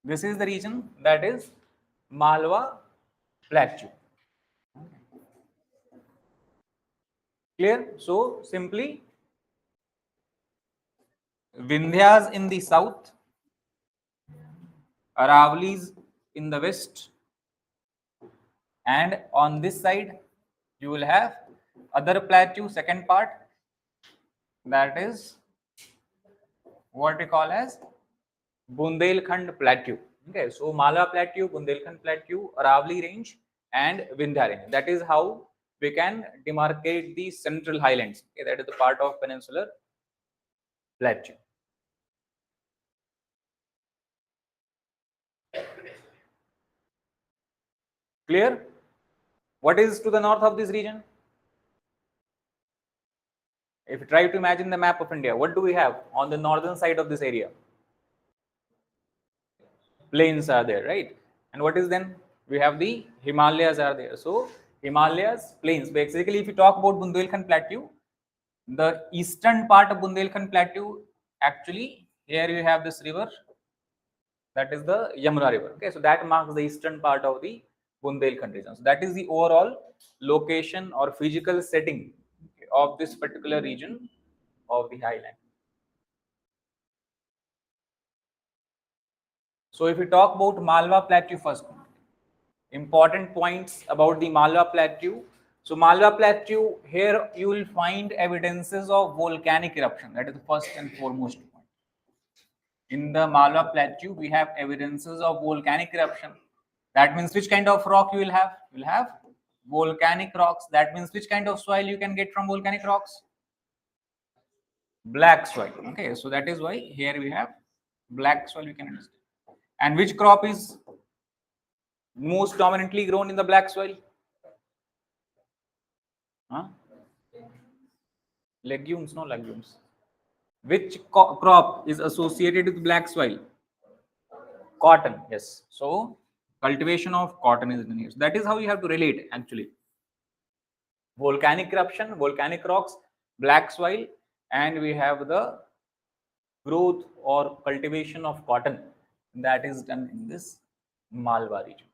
This is the region that is Malwa Plateau. Clear? So simply Vindhyas in the south, Aravali's in the west, and on this side you will have other plateau, second part, that is what we call as Bundelkhand Plateau. Okay, so Malwa Plateau, Bundelkhand Plateau, Aravali Range, and Vindhya Range. That is how we can demarcate the Central Highlands. Okay, that is the part of Peninsular Plateau. Clear? What is to the north of this region? If you try to imagine the map of India, what do we have on the northern side of this area? Plains are there, right? And what is then? We have the Himalayas are there. So Himalayas, plains. Basically, if you talk about Bundelkhand Plateau, the eastern part of Bundelkhand Plateau, actually, here you have this river, that is the Yamuna River. Okay, so that marks the eastern part of the Bundelkhand region. So that is the overall location or physical setting of this particular region of the highland. So if we talk about Malwa Plateau first, important points about the Malwa Plateau. So Malwa Plateau, here you will find evidences of volcanic eruption. That is the first and foremost point. In the Malwa Plateau, we have evidences of volcanic eruption. That means which kind of rock you will have? You will have volcanic rocks. That means which kind of soil you can get from volcanic rocks? Black soil. Okay, so that is why here we have black soil, you can understand. And which crop is most dominantly grown in the black soil? Huh? Legumes, no legumes. Which crop is associated with black soil? Cotton, yes. So cultivation of cotton is in here. So that is how you have to relate actually. Volcanic eruption, volcanic rocks, black soil, and we have the growth or cultivation of cotton that is done in this Malwa region.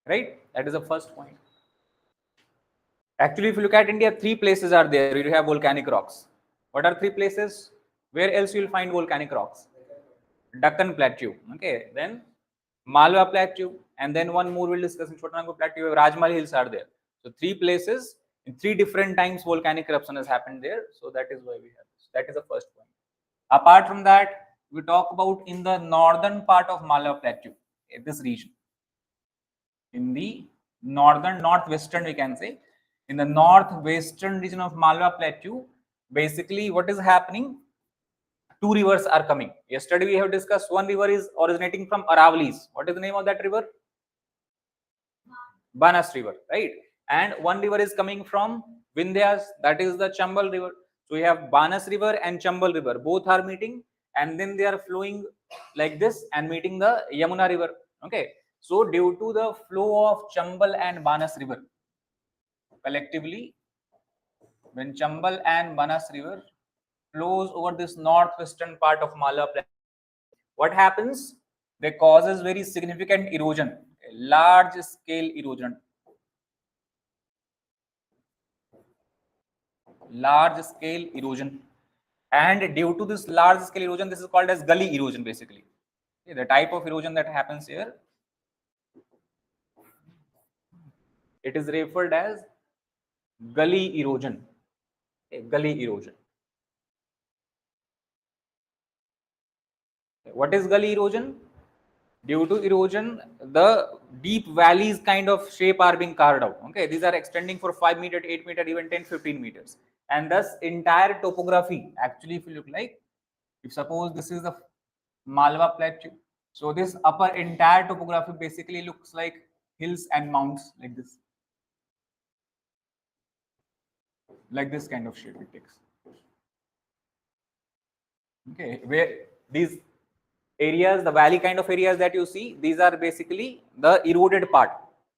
Right? That is the first point. Actually, if you look at India, 3 places are there. You have volcanic rocks. What are 3 places? Where else you will find volcanic rocks? Deccan Plateau. Okay, then Malwa Plateau, and then one more we'll discuss in Chotanagpur Plateau. Rajmahal Hills are there. So 3 places in 3 different times volcanic eruption has happened there. So that is why we have this. That is the first point. Apart from that, we talk about in the northern part of Malwa Plateau, this region. In the northern, northwestern, we can say, in the northwestern region of Malwa Plateau, basically what is happening? 2 rivers are coming. Yesterday we have discussed one river is originating from Aravali's. What is the name of that river? Banas River, right? And one river is coming from Vindhyas, that is the Chambal River. So we have Banas River and Chambal River. Both are meeting and then they are flowing like this and meeting the Yamuna River. Okay. So due to the flow of Chambal and Banas River, collectively, when Chambal and Banas River flows over this northwestern part of Malwa Plateau, what happens? They causes very significant erosion, large scale erosion. Large scale erosion. And due to this large scale erosion, this is called as gully erosion basically. Okay, the type of erosion that happens here, it is referred as gully erosion. Okay, gully erosion. What is gully erosion? Due to erosion, the deep valleys kind of shape are being carved out. Okay, these are extending for 5 meters, 8 meters, even 10, 15 meters. And thus entire topography, actually if you look like, if suppose this is the Malwa Plateau, so this upper entire topography basically looks like hills and mounts like this kind of shape it takes. Okay, where these areas, the valley kind of areas that you see, these are basically the eroded part,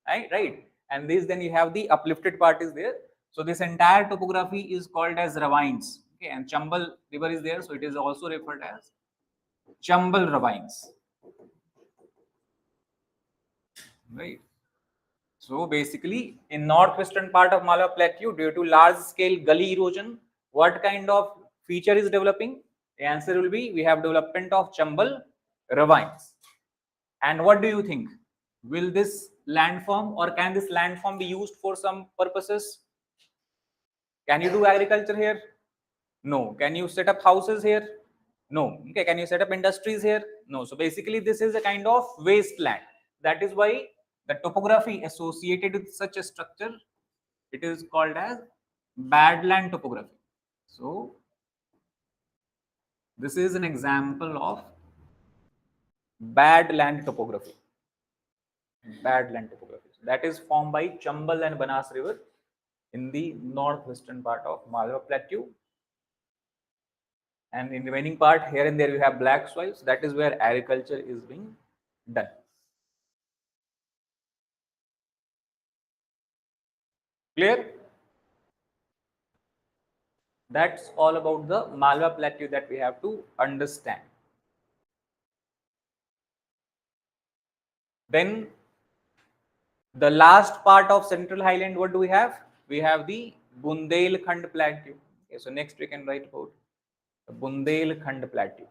right? And this then you have the uplifted part is there. So this entire topography is called as ravines. Okay, and Chambal river is there, so it is also referred as Chambal ravines. Right. So basically, in northwestern part of Malwa Plateau, due to large-scale gully erosion, what kind of feature is developing? The answer will be we have development of Chambal ravines. And what do you think? Will this landform or can this landform be used for some purposes? Can you do agriculture here? No. Can you set up houses here? No. Okay. Can you set up industries here? No. So basically, this is a kind of wasteland. That is why the topography associated with such a structure, it is called as badland topography. So this is an example of badland topography. Badland topography. That is formed by Chambal and Banas river in the northwestern part of Malwa Plateau. And in the remaining part, here and there you have black soils. That is where agriculture is being done. Clear? That's all about the Malwa Plateau that we have to understand. Then the last part of Central Highland, what do we have? We have the Bundelkhand Plateau. Okay, so next we can write about the Bundelkhand Plateau.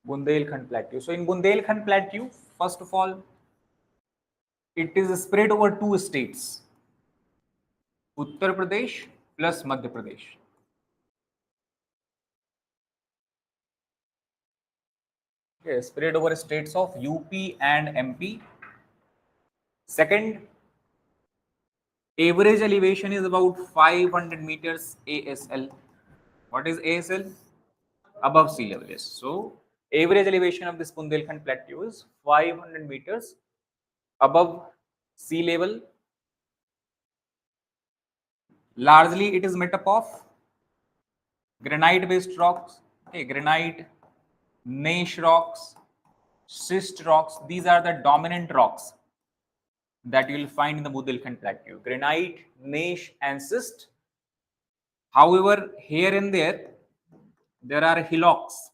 Bundelkhand Plateau. So in Bundelkhand Plateau, first of all, it is spread over two states, Uttar Pradesh plus Madhya Pradesh. Okay, spread over states of UP and MP. Second, average elevation is about 500 meters ASL. What is ASL? Above sea level. Yes. So average elevation of this Bundelkhand Plateau is 500 meters above sea level. Largely, it is made up of granite-based rocks. Okay, granite, gneiss rocks, schist rocks. These are the dominant rocks that you will find in the Bundelkhand Plateau. Granite, gneiss, and schist. However, here and there are hillocks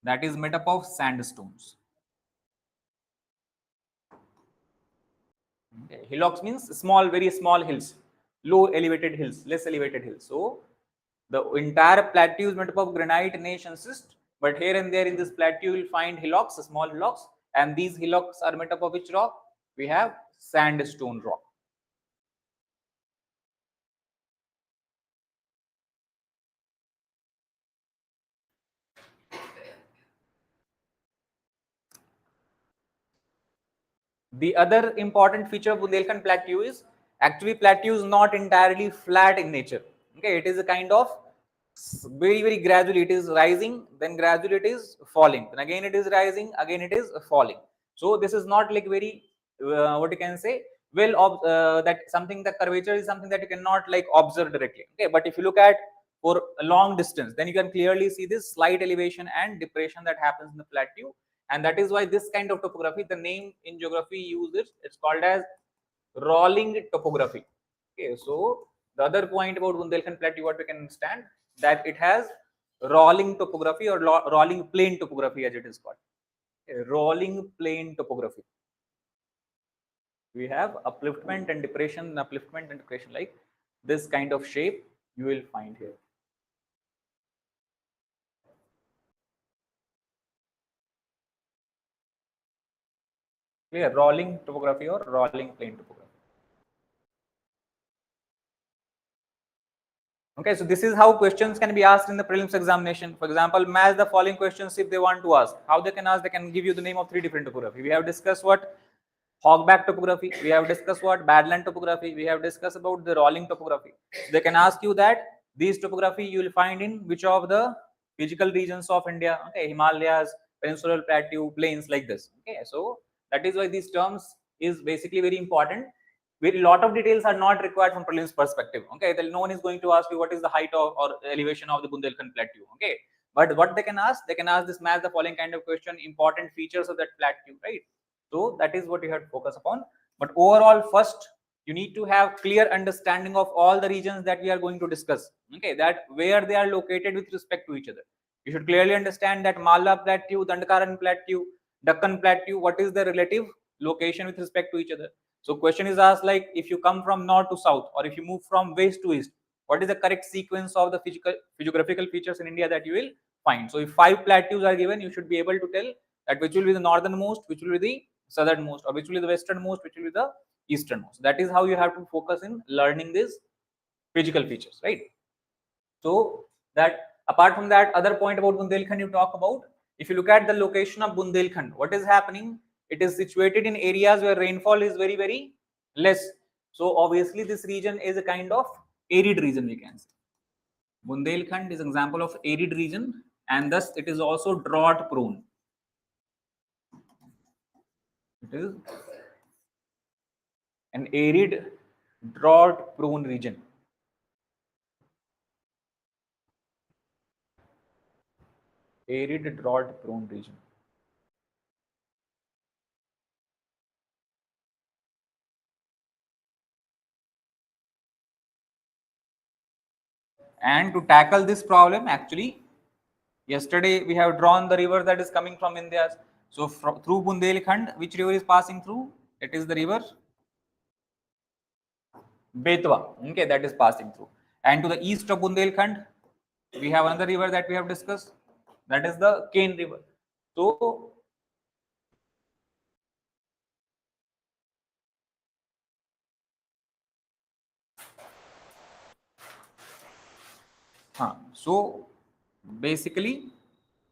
that is made up of sandstones. Okay. Hillocks means small, very small hills, low elevated hills, less elevated hills. So the entire plateau is made up of granite, gneiss, and schist. But here and there in this plateau, you will find hillocks, small hillocks, and these hillocks are made up of which rock? We have sandstone rock. The other important feature of Bundelkhand Plateau is actually plateau is not entirely flat in nature. Okay, it is a kind of very gradually it is rising, then gradually it is falling, then again it is rising, again it is falling. So this is not like very what you can say that something, the curvature is something that you cannot like observe directly. Okay, but if you look at for a long distance, then you can clearly see this slight elevation and depression that happens in the plateau. And that is why this kind of topography, the name in geography used it, it's called as rolling topography. Okay, so the other point about Bundelkhand Plateau, what we can understand, that it has rolling topography or rolling plain topography as it is called. Okay, rolling plain topography. We have upliftment and depression, like this kind of shape you will find here. Clear? Rolling topography or rolling plain topography. Okay, so this is how questions can be asked in the prelims examination. For example, match the following questions if they want to ask. How they can ask? They can give you the name of three different topography. We have discussed what? Hogback topography. We have discussed what? Badland topography. We have discussed about the rolling topography. So they can ask you that these topography you will find in which of the physical regions of India. Okay, Himalayas, peninsular plateau, plains like this. Okay, so that is why these terms is basically very important. a lot of details are not required from prelims perspective. Okay, no one is going to ask you what is the height of or elevation of the Bundelkhand plateau. Okay, but what they can ask this match the following kind of question, important features of that plateau, right? So that is what you have to focus upon. But overall, first you need to have clear understanding of all the regions that we are going to discuss. Okay, that where they are located with respect to each other. You should clearly understand that Malwa Plateau, Dandakaran Plateau, Deccan Plateau, what is the relative location with respect to each other. So question is asked like, if you come from north to south or if you move from west to east, what is the correct sequence of the geographical features in India that you will find. So if 5 plateaus are given, you should be able to tell that which will be the northernmost, which will be the southernmost, or which will be the westernmost, which will be the easternmost. That is how you have to focus in learning these physical features, right? So that apart from that, other point about Bundelkhand you talk about, if you look at the location of Bundelkhand, what is happening? It is situated in areas where rainfall is very, very less. So obviously this region is a kind of arid region, we can say. Bundelkhand is an example of arid region, and thus it is also drought prone. It is an arid drought prone region. Arid drought prone region. And to tackle this problem, actually, yesterday we have drawn the river that is coming from India. So through Bundelkhand, which river is passing through? It is the river Betwa. Okay, that is passing through. And to the east of Bundelkhand, we have another river that we have discussed. That is the Ken river. So so basically,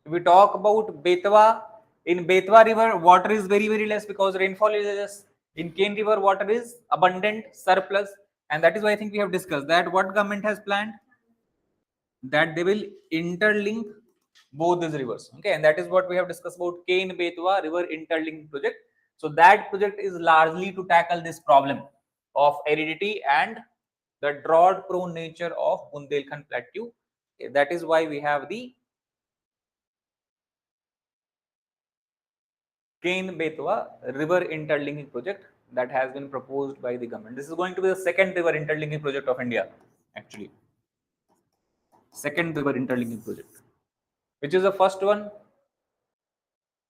if we talk about Betwa, in Betwa river, water is very, very less because rainfall is less. In Ken river, water is abundant, surplus, and that is why I think we have discussed that what government has planned, that they will interlink both these rivers. Okay, and that is what we have discussed about Ken Betwa river interlink project. So that project is largely to tackle this problem of aridity and the drought prone nature of Bundelkhand plateau. Okay, that is why we have the Ken Betwa river interlinking project that has been proposed by the government. This is going to be the second river interlinking project of India, actually. Second river interlinking project. Which is the first one?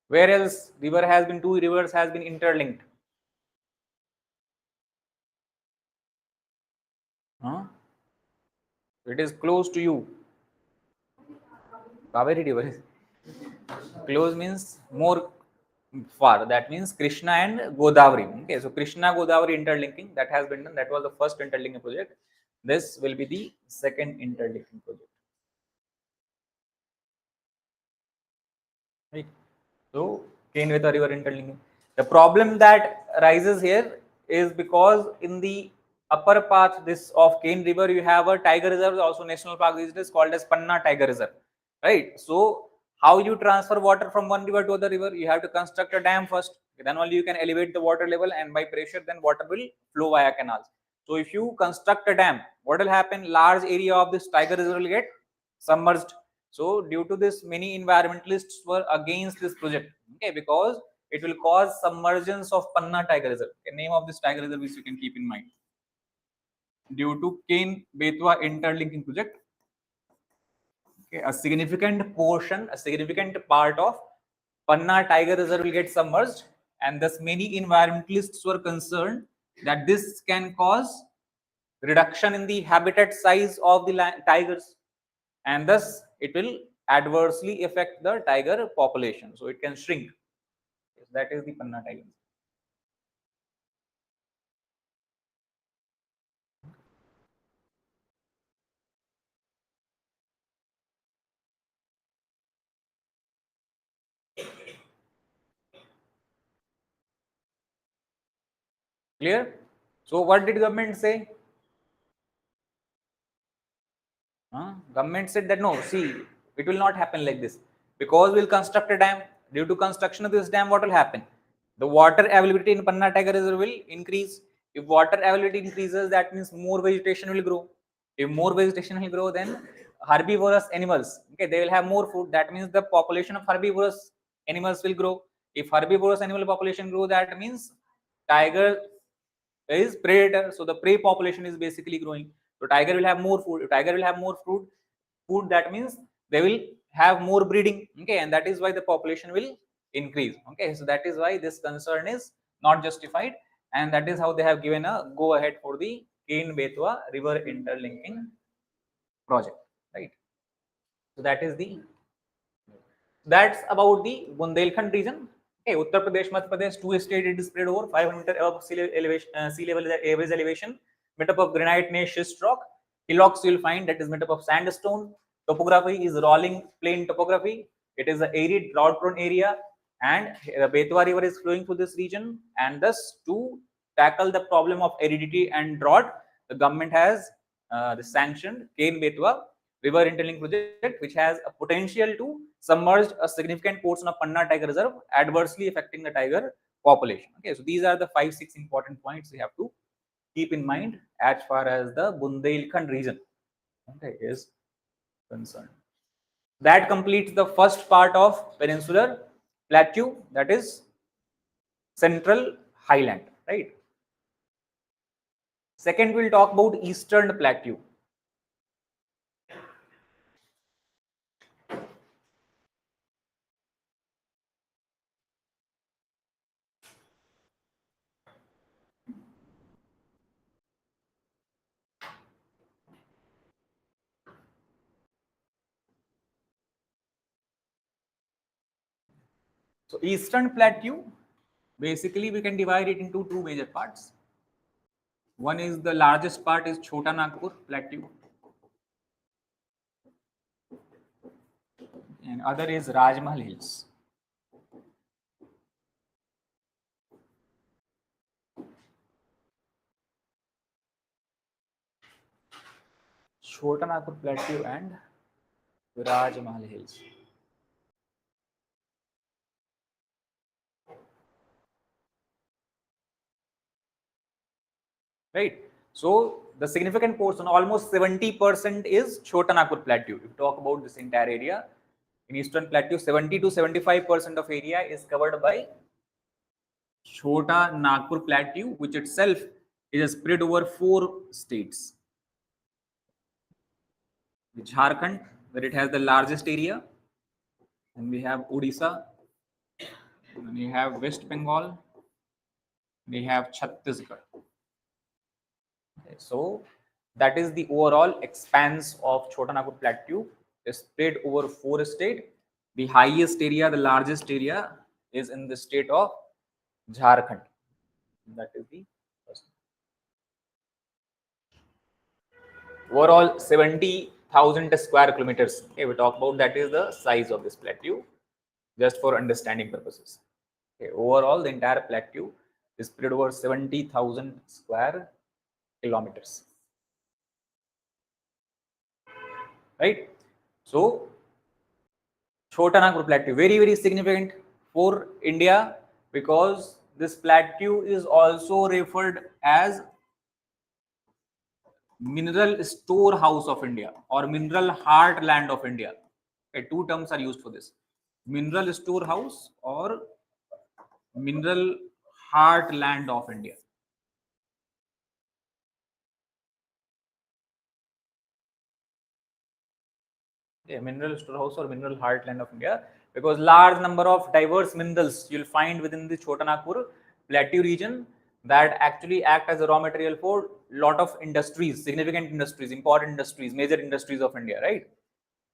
Where else two rivers has been interlinked? Huh? It is close to you. Kaveri river. Close means more far. That means Krishna and Godavari. Okay, so Krishna Godavari interlinking that has been done. That was the first interlinking project. This will be the second interlinking project. Right. So Kenveta river interlinking. The problem that arises here is because in the upper path this of Ken river you have a tiger reserve, also national park. This is called as Panna Tiger Reserve, right? So how you transfer water from one river to other river? You have to construct a dam first. Then only you can elevate the water level, and by pressure then water will flow via canals. So if you construct a dam, what will happen? Large area of this tiger reserve will get submerged. So due to this, many environmentalists were against this project. Okay, because it will cause submergence of Panna Tiger Reserve. The name of this tiger reserve which you can keep in mind. Due to Ken Betwa interlinking project, okay, a significant portion, a significant part of Panna Tiger Reserve will get submerged, and thus many environmentalists were concerned that this can cause reduction in the habitat size of the tigers, and thus it will adversely affect the tiger population. So it can shrink. Yes, that is the Panna tiger. Clear? So what did government say? Government said that no, see, it will not happen like this because we'll construct a dam. Due to construction of this dam, what will happen? The water availability in Panna Tiger Reserve will increase, If water availability increases, that means more vegetation will grow. If more vegetation will grow, then herbivorous animals, okay, they will have more food. That means the population of herbivorous animals will grow. If herbivorous animal population grow, that means tiger is predator, so the prey population is basically growing. So tiger will have more food. If tiger will have more food, that means they will have more breeding, okay, and that is why the population will increase. Okay, so that is why this concern is not justified, and that is how they have given a go ahead for the Ken Betwa river interlinking project, right? So that's about the Bundelkhand region. Okay, Uttar Pradesh, Madhya Pradesh, two states, it is spread over 500 above sea level average elevation, made up of granite gneiss schist rock. Hillocks you will find that is made up of sandstone. Topography is rolling plain topography. It is an arid, drought-prone area, and the Betwa River is flowing through this region. And thus, to tackle the problem of aridity and drought, the government has sanctioned Ken Betwa river interlink project, which has a potential to submerge a significant portion of Panna Tiger Reserve, adversely affecting the tiger population. Okay, so these are the 5-6 important points we have to keep in mind as far as the Bundelkhand region, okay, is concerned. That completes the first part of peninsular plateau, that is central highland, right? Second, we'll talk about eastern plateau. So eastern plateau, basically we can divide it into two major parts. One is the largest part is Chota Nagpur Plateau, and other is Rajmahal Hills. Chota Nagpur Plateau and Rajmahal Hills. Right. So the significant portion, almost 70%, is Chota Nagpur Plateau. If you talk about this entire area, in Eastern Plateau, 70 to 75% of area is covered by Chota Nagpur Plateau, which itself is spread over 4 states. Jharkhand, where it has the largest area, and we have Odisha, and we have West Bengal, we have Chhattisgarh. Okay, so that is the overall expanse of Chota Nagpur Plateau, is spread over 4 states. The highest area, the largest area, is in the state of Jharkhand. That is the first. Overall 70,000 square kilometers. Okay, we talk about that is the size of this plateau, just for understanding purposes. Okay, overall the entire plateau is spread over 70,000 square kilometers. Right? So Chota Nagpur Plateau, very, very significant for India, because this plateau is also referred as mineral storehouse of India or mineral heartland of India. Okay, two terms are used for this: mineral storehouse or mineral heartland of India. Okay, mineral storehouse or mineral heartland of India, because large number of diverse minerals you'll find within the Chota Nagpur Plateau region that actually act as a raw material for lot of industries, significant industries, important industries, major industries of India, right?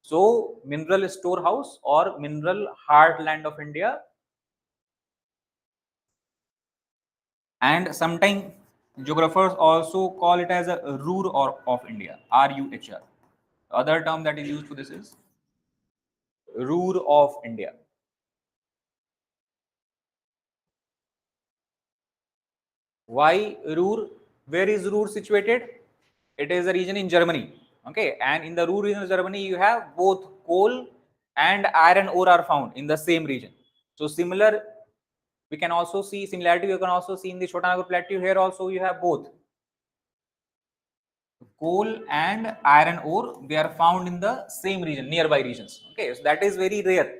So mineral storehouse or mineral heartland of India, and sometimes geographers also call it as a Ruhr or of India, RUHR. Other term that is used for this is Ruhr of India. Why Ruhr? Where is Ruhr situated? It is a region in Germany. Okay, and in the Ruhr region of Germany, you have both coal and iron ore are found in the same region. So similar We can also see similarity. You can also see in the Chotanagpur Plateau. Here also you have both coal and iron ore. They are found in the same region, nearby regions. Okay, so that is very rare.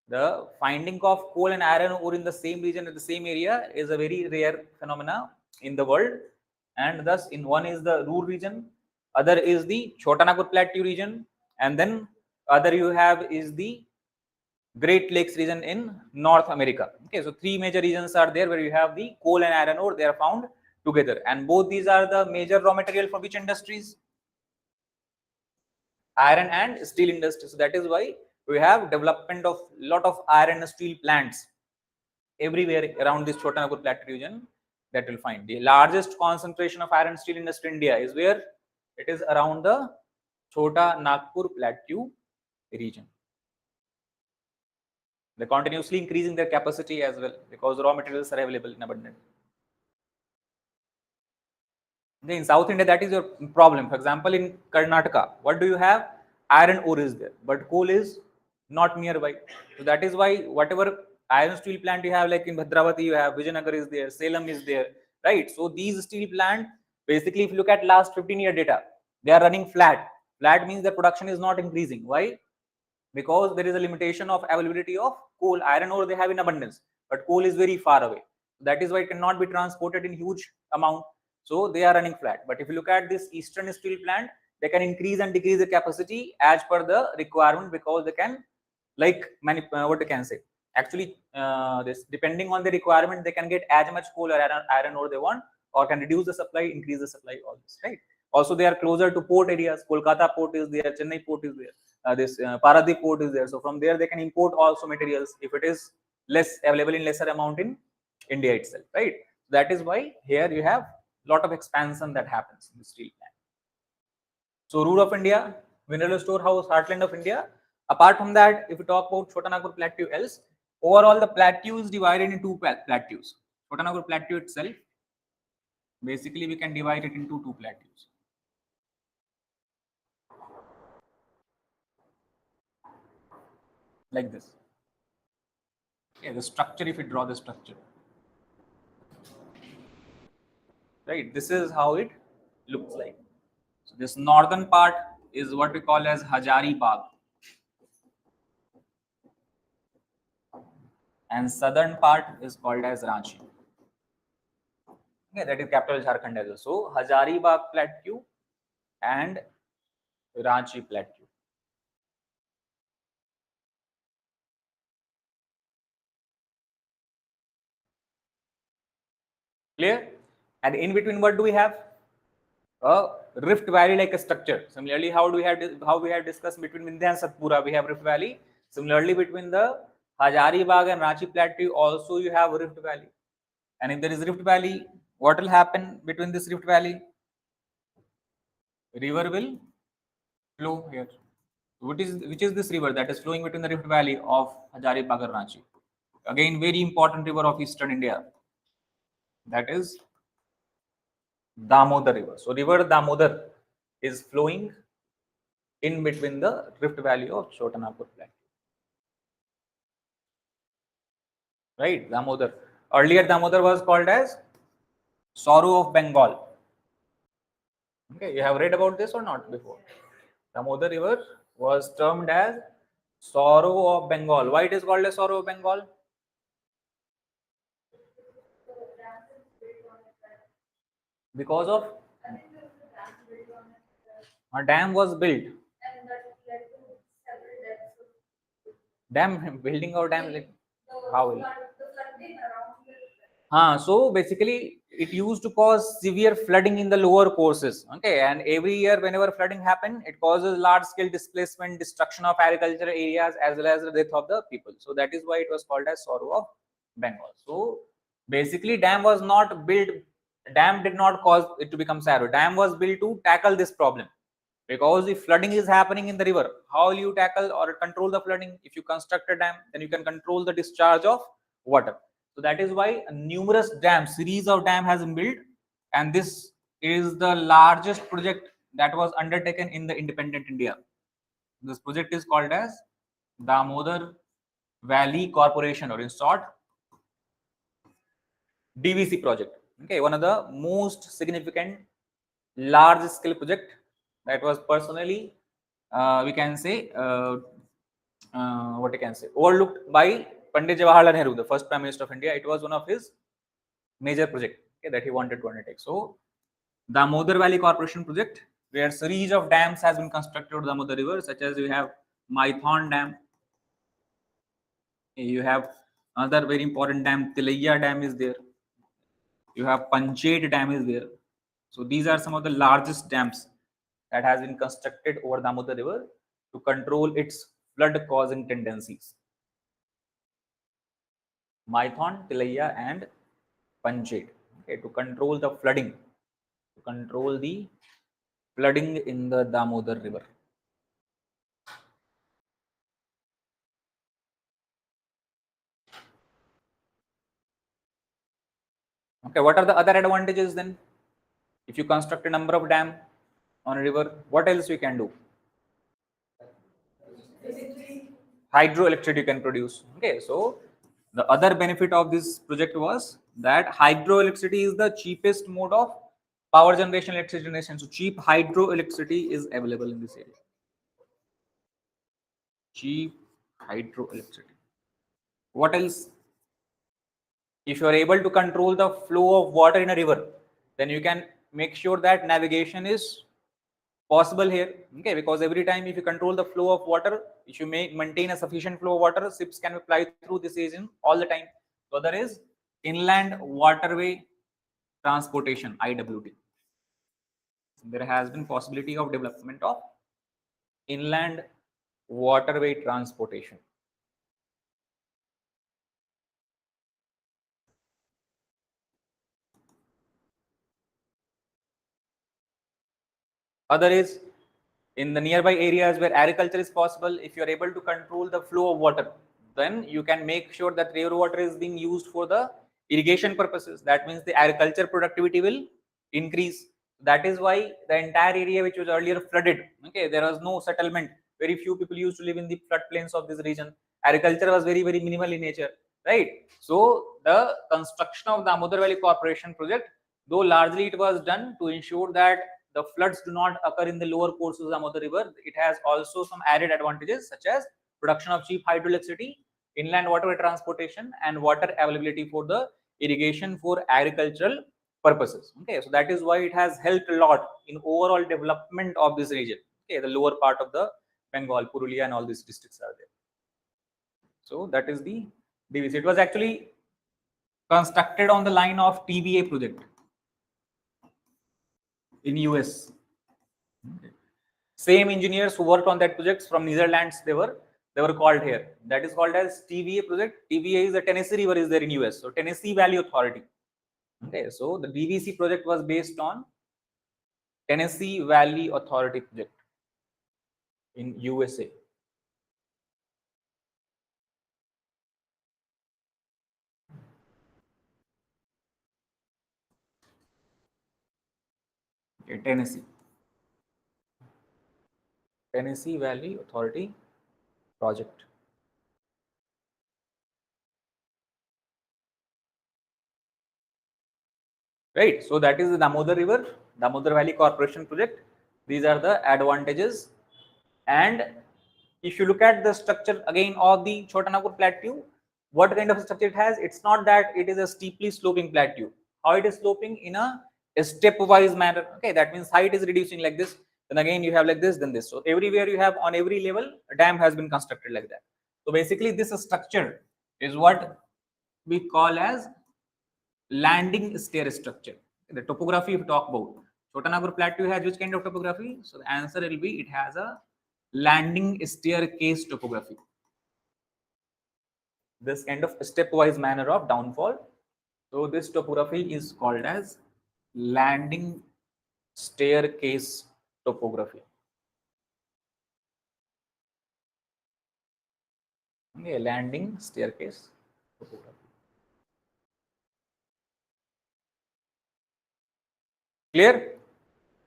The finding of coal and iron ore in the same region at the same area is a very rare phenomena in the world, and thus in one is the Ruhr region, other is the Chotanagpur Plateau region, and then other you have is the Great Lakes region in North America. Okay, so three major regions are there where you have the coal and iron ore. They are found together, and both these are the major raw material for which industries? Iron and steel industry. So that is why we have development of lot of iron and steel plants everywhere around this Chotanagpur Plateau region. That will find the largest concentration of iron and steel industry in India is where it is around the Chota Nagpur Plateau region. They're continuously increasing their capacity as well because raw materials are available in abundance. In South India, that is your problem. For example, in Karnataka, what do you have? Iron ore is there, but coal is not nearby. So that is why whatever iron steel plant you have, like in Bhadravati, you have Jayanagar is there, Salem is there, right? So these steel plant, basically, if you look at last 15-year data, they are running flat. Flat means the production is not increasing. Why? Because there is a limitation of availability of coal. Iron ore they have in abundance, but coal is very far away. That is why it cannot be transported in huge amount. So they are running flat. But if you look at this eastern steel plant, they can increase and decrease the capacity as per the requirement, because they can, like what you can say, actually this depending on the requirement, they can get as much coal or iron ore they want, or can reduce the supply, increase the supply, all this, right? Also they are closer to port areas. Kolkata port is there, Chennai port is there, this Paradip port is there. So from there they can import also materials if it is less available in lesser amount in India itself, right? That is why here you have lot of expansion that happens in the steel plant. So Ruhr of India, mineral storehouse, heartland of India. Apart from that, if we talk about Chotanagpur Plateau else, overall the plateau is divided into two plateaus. Chotanagpur Plateau itself, basically we can divide it into two plateaus. Like this. Yeah, the structure, if we draw the structure. Right, this is how it looks like. So this northern part is what we call as Hazari Bagh, and southern part is called as Ranchi. Okay, that is capital Jharkhand as well. So Hazari Bagh Plateau and Ranchi Plateau. Clear? And in between, what do we have? A rift valley like a structure. Similarly, how we have discussed between Vindhya and Satpura, we have rift valley. Similarly, between the Hazari Bagh and Ranchi Plateau, also you have rift valley. And if there is rift valley, what will happen between this rift valley? River will flow here. Which is this river that is flowing between the rift valley of Hazari Bagh and Ranchi? Again, very important river of eastern India. That is Damodar river. So river Damodar is flowing in between the rift valley of Chotanagpur Plateau. Right, Damodar. Earlier Damodar was called as Sorrow of Bengal. Okay, you have read about this or not before? Damodar river was termed as Sorrow of Bengal. Why it is called as Sorrow of Bengal? Because of a dam was built. Dam building or dam, like how? So basically it used to cause severe flooding in the lower courses. Okay, and every year whenever flooding happen, it causes large scale displacement, destruction of agricultural areas, as well as the death of the people. So that is why it was called as Sorrow of Bengal. So basically dam did not cause it to become sorrow. Dam was built to tackle this problem. Because if flooding is happening in the river, how will you tackle or control the flooding? If you construct a dam, then you can control the discharge of water. So that is why a numerous dams, series of dam has been built, and this is the largest project that was undertaken in the independent India. This project is called as Damodar Valley Corporation, or in short, DVC project. Okay, one of the most significant large scale project that was personally, we can say, what I can say, overlooked by Pandit Jawaharlal Nehru, the first Prime Minister of India. It was one of his major project, okay, that he wanted to undertake. So, Damodar Valley Corporation project, where series of dams has been constructed on the Damodar River, such as you have Maithon Dam, you have another very important dam, Tilaiya Dam is there, you have Panchet Dam is there. So these are some of the largest dams that has been constructed over Damodar River to control its flood causing tendencies. Maithon, Tilaiya and Panchet, okay, to control the flooding, to control the flooding in the Damodar River. Okay, what are the other advantages then? If you construct a number of dam on a river, what else you can do? Hydroelectricity you can produce. Okay, so the other benefit of this project was that hydroelectricity is the cheapest mode of power generation, electricity generation. So cheap hydroelectricity is available in this area. Cheap hydroelectricity. What else? If you are able to control the flow of water in a river, then you can make sure that navigation is possible here. Okay, because every time if you control the flow of water, if you may maintain a sufficient flow of water, ships can fly through this region all the time. So there is inland waterway transportation, IWT. There has been possibility of development of inland waterway transportation. Other is in the nearby areas where agriculture is possible, if you are able to control the flow of water, then you can make sure that river water is being used for the irrigation purposes. That means the agriculture productivity will increase. That is why the entire area which was earlier flooded, okay, there was no settlement. Very few people used to live in the floodplains of this region. Agriculture was very, very minimal in nature, right? So the construction of the Damodar Valley Corporation project, though largely it was done to ensure that the floods do not occur in the lower courses of the Damodar River, it has also some added advantages such as production of cheap hydroelectricity, inland waterway transportation, and water availability for the irrigation for agricultural purposes. Okay, so that is why it has helped a lot in overall development of this region. Okay, the lower part of the Bengal, Purulia, and all these districts are there. So that is the DVC. It was actually constructed on the line of TBA project in US. Okay. Same engineers who worked on that project from Netherlands, they were called here. That is called as TVA project. TVA is the Tennessee River is there in US, so Tennessee Valley Authority. Okay, so the DVC project was based on Tennessee Valley Authority project in USA. Okay, Tennessee Valley Authority project. Right, so that is the Damodar River, Damodar Valley Corporation project. These are the advantages. And if you look at the structure again of the Chotanagpur plateau, what kind of structure it has? It's not that it is a steeply sloping plateau. How it is sloping? In a stepwise manner. Okay, that means height is reducing like this. Then again you have like this, then this. So everywhere you have on every level, a dam has been constructed like that. So basically this structure is what we call as landing stair structure. The topography if you talk about, Chotanagpur plateau has which kind of topography? So the answer will be it has a landing staircase topography. This kind of stepwise manner of downfall. So this topography is called as landing staircase topography. Okay, landing staircase topography. Clear?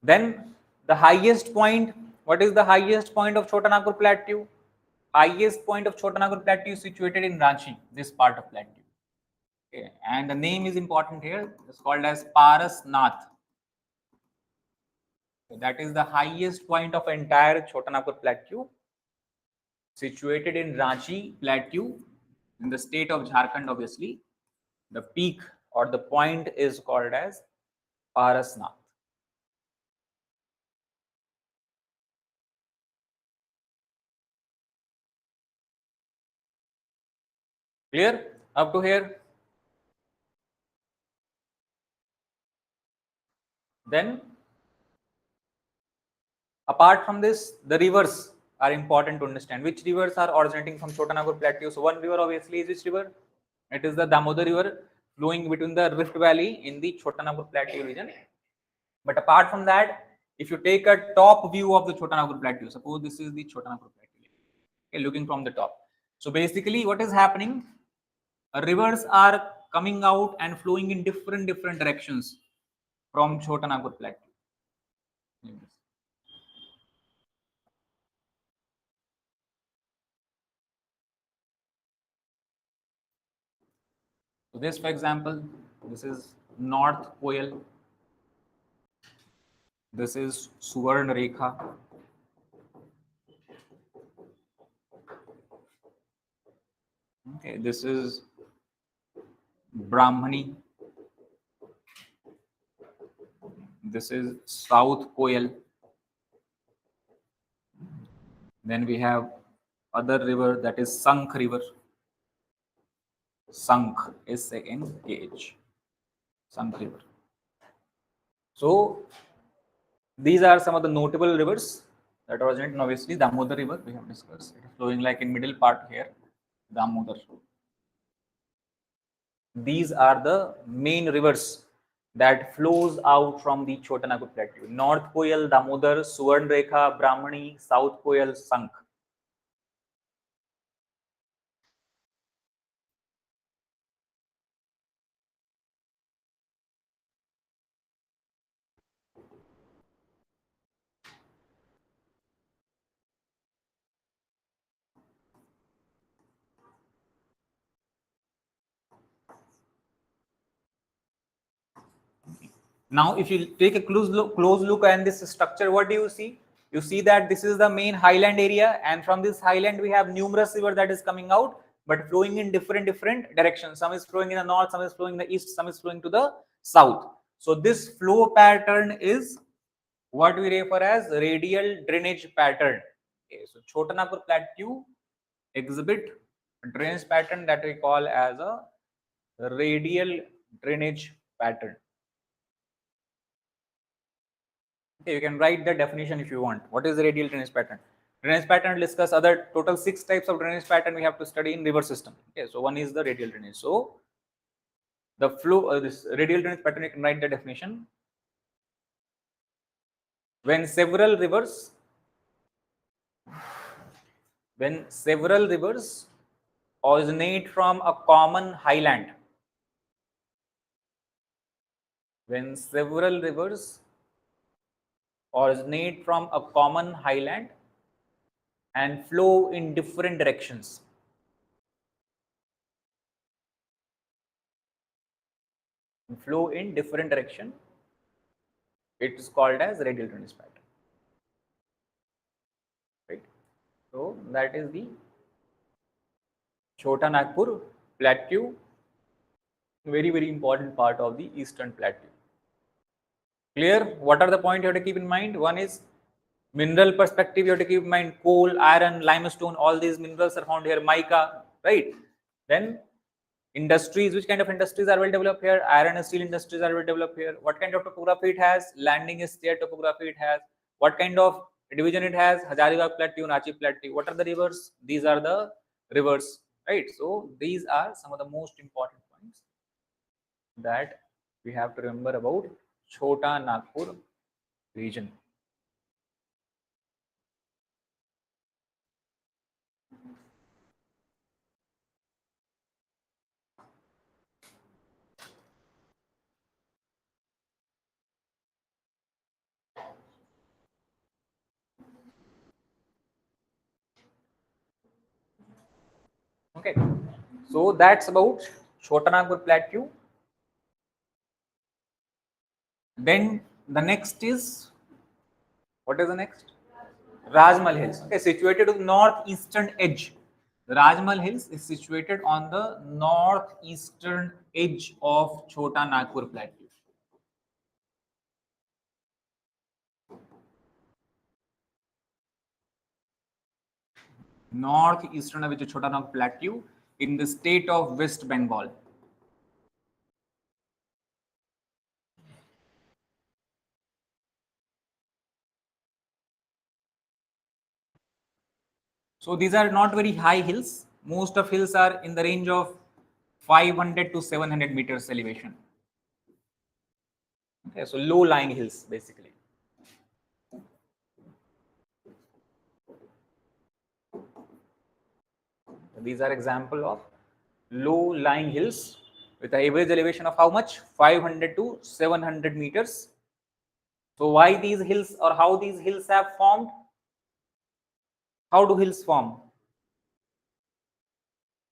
Then the highest point, what is the highest point of Chotanagpur plateau? highest point of Chotanagpur Plateau is situated in Ranchi, this part of Plateau. Okay. And the name is important here. It's called as Parasnath. That is the highest point of entire Chotanagpur Plateau, situated in Ranchi Plateau in the state of Jharkhand. Obviously, the peak or the point is called as Parasnath. Clear up to here? Then, apart from this, the rivers are important to understand. Which rivers are originating from Chotanagpur Plateau? So, one river obviously is which river? It is the Damodar River flowing between the Rift Valley in the Chotanagpur Plateau region. But apart from that, if you take a top view of the Chotanagpur Plateau, suppose this is the Chotanagpur Plateau, okay, looking from the top. So basically, what is happening? Rivers are coming out and flowing in different directions from Chotanagpur Plateau. So this, for example, this is North Koyal. This is Suvarna Rekha. Okay, this is Brahmani. This is South Koyal. Then we have other river, that is Sankh River. Sankh, S-A-N-K-H. Sankh River. So these are some of the notable rivers that originate. And obviously Damodar River we have discussed. It is flowing like in middle part here, Damodar. These are the main rivers that flows out from the Chotanagpur Plateau. North Koyal, Damodar, Suvarna Rekha, Brahmani, South Koyal, Sankh. Now, if you take a close look at this structure, what do you see? You see that this is the main highland area, and from this highland we have numerous rivers that is coming out, but flowing in different directions. Some is flowing in the north, some is flowing in the east, some is flowing to the south. So this flow pattern is what we refer as radial drainage pattern. Okay, so Chotanagpur Plateau exhibit a drainage pattern that we call as a radial drainage pattern. Okay, you can write the definition if you want. What is the radial drainage pattern? Drainage pattern discuss other total 6 types of drainage pattern we have to study in river system. Okay, so one is the radial drainage. So the flow, this radial drainage pattern, you can write the definition. When several rivers, originate from a common highland, when several rivers originate from a common highland and flow in different directions. Flow in different direction, it is called as radial drainage pattern. Right? So that is the Chotanagpur Plateau, very important part of the Eastern Plateau. Clear? What are the points you have to keep in mind? One is mineral perspective, you have to keep in mind coal, iron, limestone, all these minerals are found here, mica, right? Then industries, which kind of industries are well developed here? Iron and steel industries are well developed here. What kind of topography it has? Landing is there, topography it has. What kind of division it has? Hazaribagh Plateau, Ranchi Plateau. What are the rivers? These are the rivers, right? So these are some of the most important points that we have to remember about Chotanagpur region. Okay, so that's about Chota Nagpur Plateau. Then the next is, what is the next? Rajmal Hills. Okay, situated on the northeastern edge. The Rajmal Hills is situated on the northeastern edge of Chota Nagpur Plateau. Northeastern of Chota Nagpur Plateau in the state of West Bengal. So these are not very high hills. Most of hills are in the range of 500 to 700 meters elevation. Okay, so low lying hills basically. These are example of low lying hills with an average elevation of how much? 500 to 700 meters. So why these hills or how these hills have formed? How do hills form?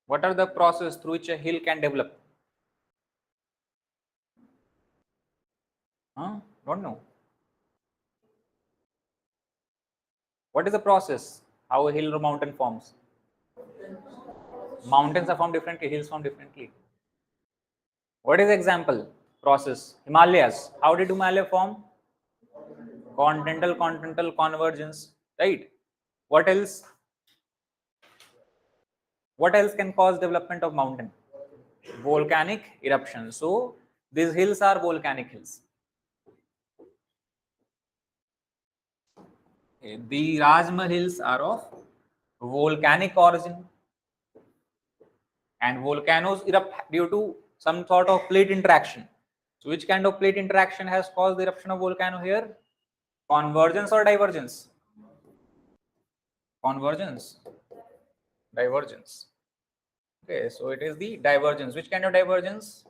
What are the process through which a hill can develop? Don't know. What is the process? How a hill or mountain forms? Mountains are formed differently, hills form differently. What is the example? Process. Himalayas. How did Himalaya form? Continental convergence. Right? What else? What else can cause development of mountain? Volcanic eruption. So these hills are volcanic hills. Okay. The Rajma hills are of volcanic origin, and volcanoes erupt due to some sort of plate interaction. So which kind of plate interaction has caused the eruption of volcano here? Convergence or divergence? Convergence. Divergence. Okay, so it is the divergence. Which kind of divergence?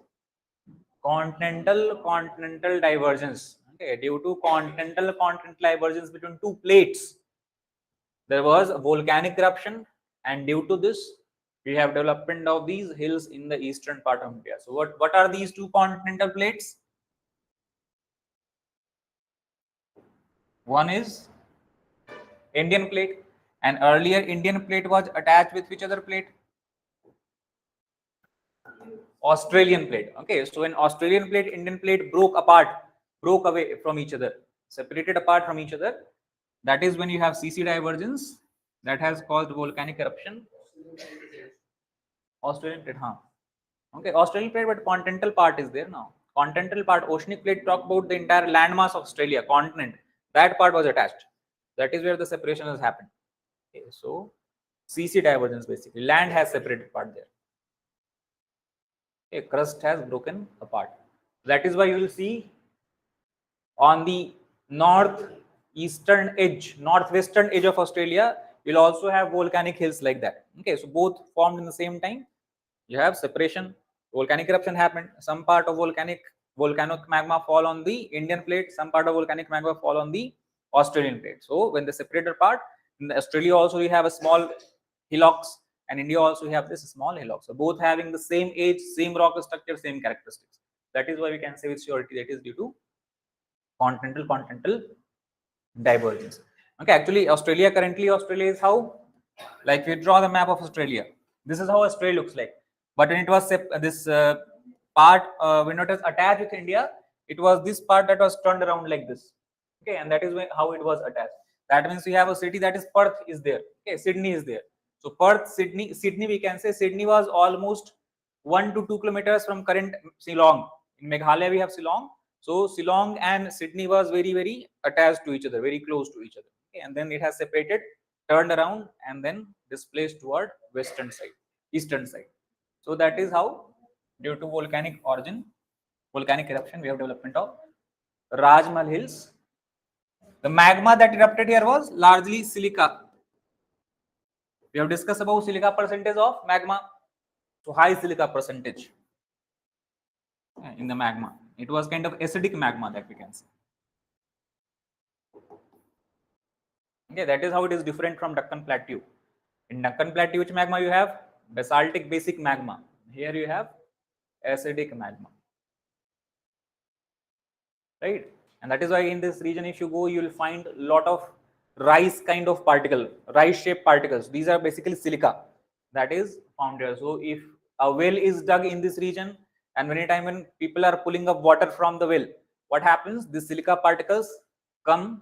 Continental divergence. Okay, due to continental divergence between two plates, there was a volcanic eruption, and due to this, we have development of these hills in the eastern part of India. So what are these two continental plates? One is Indian plate, and earlier Indian plate was attached with which other plate? Australian plate. Okay, so when Australian plate, Indian plate broke apart, broke away from each other, separated apart from each other, that is when you have CC divergence that has caused volcanic eruption. Australian plate, huh? Okay, Australian plate, but continental part is there now. Continental part, oceanic plate talk about the entire landmass of Australia, continent. That part was attached. That is where the separation has happened. Okay, so CC divergence basically, land has separated part there. A crust has broken apart. That is why you will see on the northeastern edge, northwestern edge of Australia, you'll also have volcanic hills like that. Okay, so both formed in the same time. You have separation, volcanic eruption happened. Some part of volcanic magma fall on the Indian plate, some part of volcanic magma fall on the Australian plate. So when they separate apart, in Australia also you have a small hillocks, and India also you have this small hillock. So both having the same age, same rock structure, same characteristics. That is why we can say with surety that is due to continental divergence. Okay, actually Australia is how, like we draw the map of Australia. This is how Australia looks like. But when it was this part when it was attached with India, it was this part that was turned around like this. Okay, and that is how it was attached. That means we have a city that is Perth is there. Okay, Sydney is there. So Perth, Sydney, we can say Sydney was almost 1 to 2 kilometers from current Shillong. In Meghalaya we have Shillong. So Shillong and Sydney was very attached to each other, very close to each other. Okay, and then it has separated, turned around, and then displaced toward western side, eastern side. So that is how, due to volcanic origin, volcanic eruption, we have development of Rajmal Hills. The magma that erupted here was largely silica. We have discussed about silica percentage of magma. So high silica percentage in the magma. It was kind of acidic magma that we can say. Okay, that is how it is different from Deccan Plateau. In Deccan Plateau, which magma you have? basaltic basic magma. Here you have acidic magma, right? And that is why in this region, if you go, you will find a lot of rice kind of particle, rice shaped particles. These are basically silica that is found here. So if a well is dug in this region, and many time when people are pulling up water from the well, what happens? These silica particles come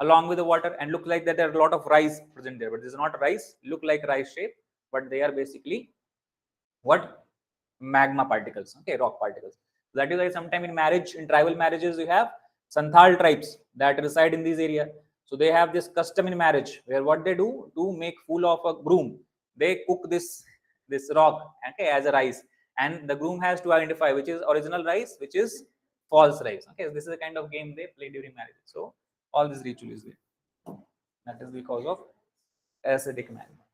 along with the water and look like that there are a lot of rice present there, but this is not rice, look like rice shape, but they are basically what? Magma particles, okay, rock particles. That is why sometime in marriage, in tribal marriages, you have Santhal tribes that reside in this area. So they have this custom in marriage where what they do to make fool of a groom, they cook this rock, okay, as a rice, and the groom has to identify which is original rice, which is false rice. Okay, so this is a kind of game they play during marriage. So all this ritual is there. That is because of acidic magma.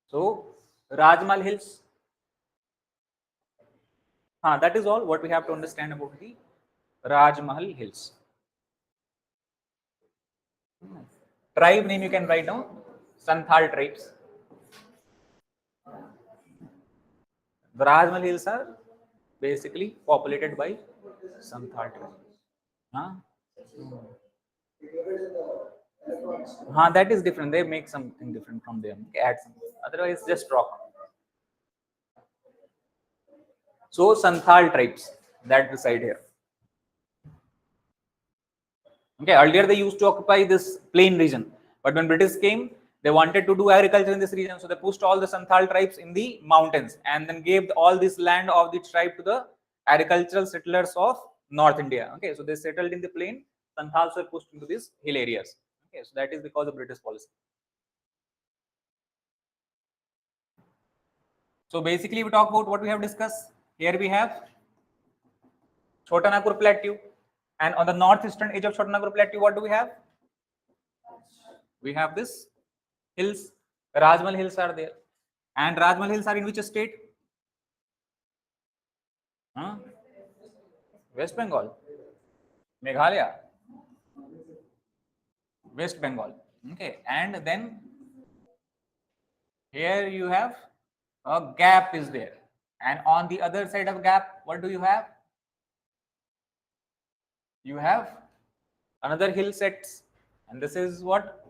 So Rajmal Hills. That is all what we have to understand about the Raj Mahal Hills. Tribe name you can write down, Santhal tribes. The Raj Mahal Hills are basically populated by Santhal tribes. That is different. They make something different from them. Add something. Otherwise, just rock. So Santhal tribes that reside here. Okay, earlier they used to occupy this plain region, but when British came, they wanted to do agriculture in this region, so they pushed all the Santhal tribes in the mountains and then gave all this land of the tribe to the agricultural settlers of North India. Okay, so they settled in the plain. Santhals were pushed into these hill areas. Okay, so that is because of British policy. So basically, we talk about what we have discussed. Here we have Chotanagpur Plateau, and on the northeastern edge of Chotanagpur Plateau, what do we have? We have this hills. Rajmal Hills are there, and Rajmal Hills are in which state? West Bengal, Meghalaya, West Bengal. Okay, and then here you have a gap is there, and on the other side of gap, what do you have? You have another hill sets, and this is what?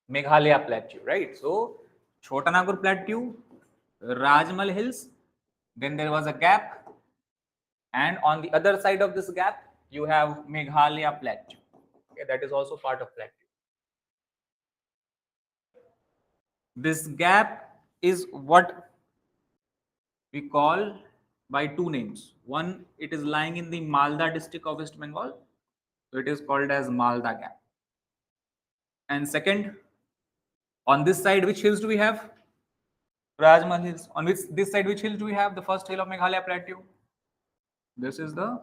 Meghalaya Plateau, right? So Chotanagpur Plateau, Rajmal Hills, then there was a gap, and on the other side of this gap, you have Meghalaya Plateau. Okay, that is also part of Plateau. This gap is what we call by two names. One, it is lying in the Malda district of West Bengal, so it is called as Malda Gap. And second, on this side, which hills do we have? Rajmal Hills. On this side, which hills do we have? The first hill of Meghalaya Plateau. This is the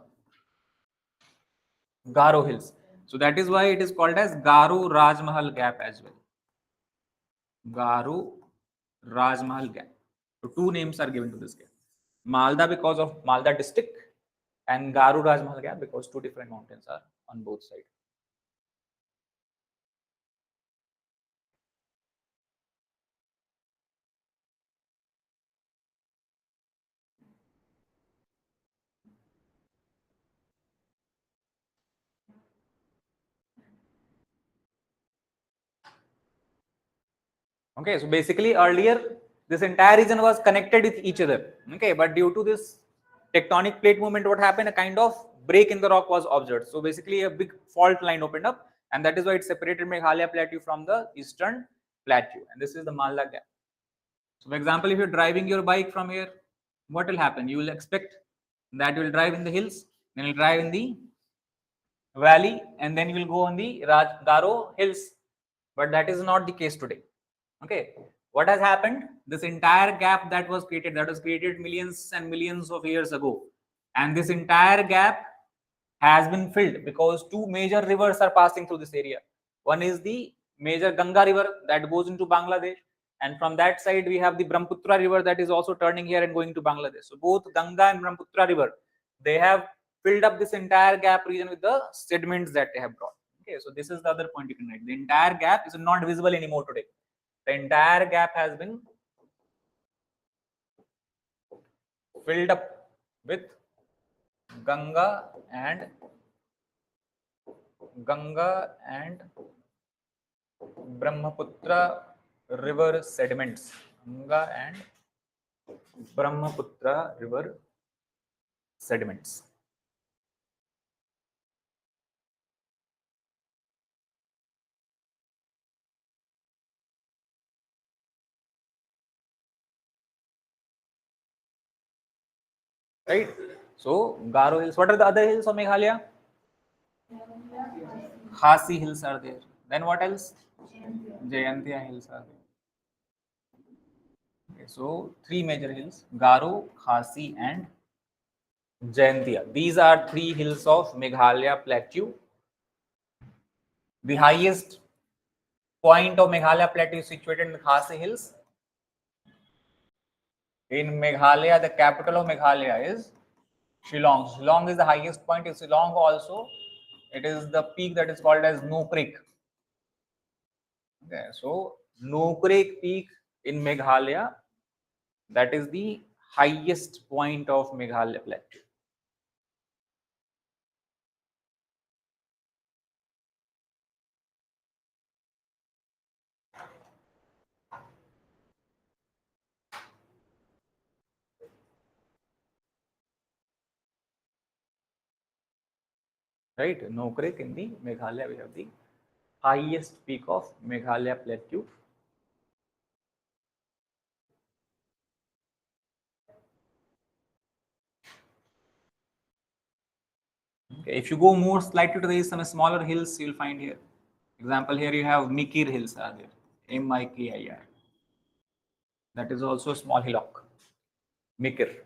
Garo Hills. So that is why it is called as Garo Rajmahal Gap as well. Garo Rajmahal Gap. So two names are given to this gap. Malda because of Malda district, and Garo Rajmahal Gap because two different mountains are on both sides. Okay, so basically earlier this entire region was connected with each other. Okay, but due to this tectonic plate movement, what happened? A kind of break in the rock was observed. So basically a big fault line opened up, and that is why it separated Meghalaya Plateau from the eastern plateau. And this is the Malda Gap. So for example, if you're driving your bike from here, what will happen? You will expect that you will drive in the hills, then you'll drive in the valley, and then you will go on the Garo Hills. But that is not the case today. Okay, what has happened? This entire gap that was created millions and millions of years ago, and this entire gap has been filled because two major rivers are passing through this area. One is the major Ganga river that goes into Bangladesh, and from that side we have the Brahmaputra river that is also turning here and going to Bangladesh. So both Ganga and Brahmaputra river, they have filled up this entire gap region with the sediments that they have brought. Okay, so this is the other point you can write. The entire gap is not visible anymore today. The entire gap has been filled up with Ganga and Brahmaputra river sediments. Ganga and Brahmaputra river sediments. Right? So Garo Hills. What are the other hills of Meghalaya? Khasi Hills are there. Then what else? Jayantia Hills are there. Okay, so three major hills: Garo, Khasi, and Jayantia. These are three hills of Meghalaya Plateau. The highest point of Meghalaya Plateau is situated in the Khasi Hills. In Meghalaya, the capital of Meghalaya is Shillong. Shillong is the highest point. In Shillong also, it is the peak that is called as No Creek. Okay, so No Creek Peak in Meghalaya, that is the highest point of Meghalaya Plateau. Right, No Creek in the Meghalaya, we have the highest peak of Meghalaya Plateau. Okay, if you go more slightly to the east, some smaller hills you will find here. Example, here you have Mikir Hills are there, Mikir. That is also a small hillock, Mikir.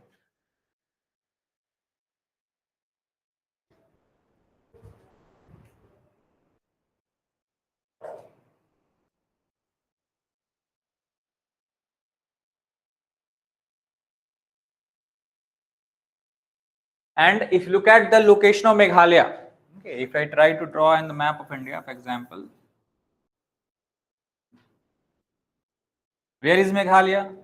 And if you look at the location of Meghalaya, okay, if I try to draw in the map of India, for example, where is Meghalaya?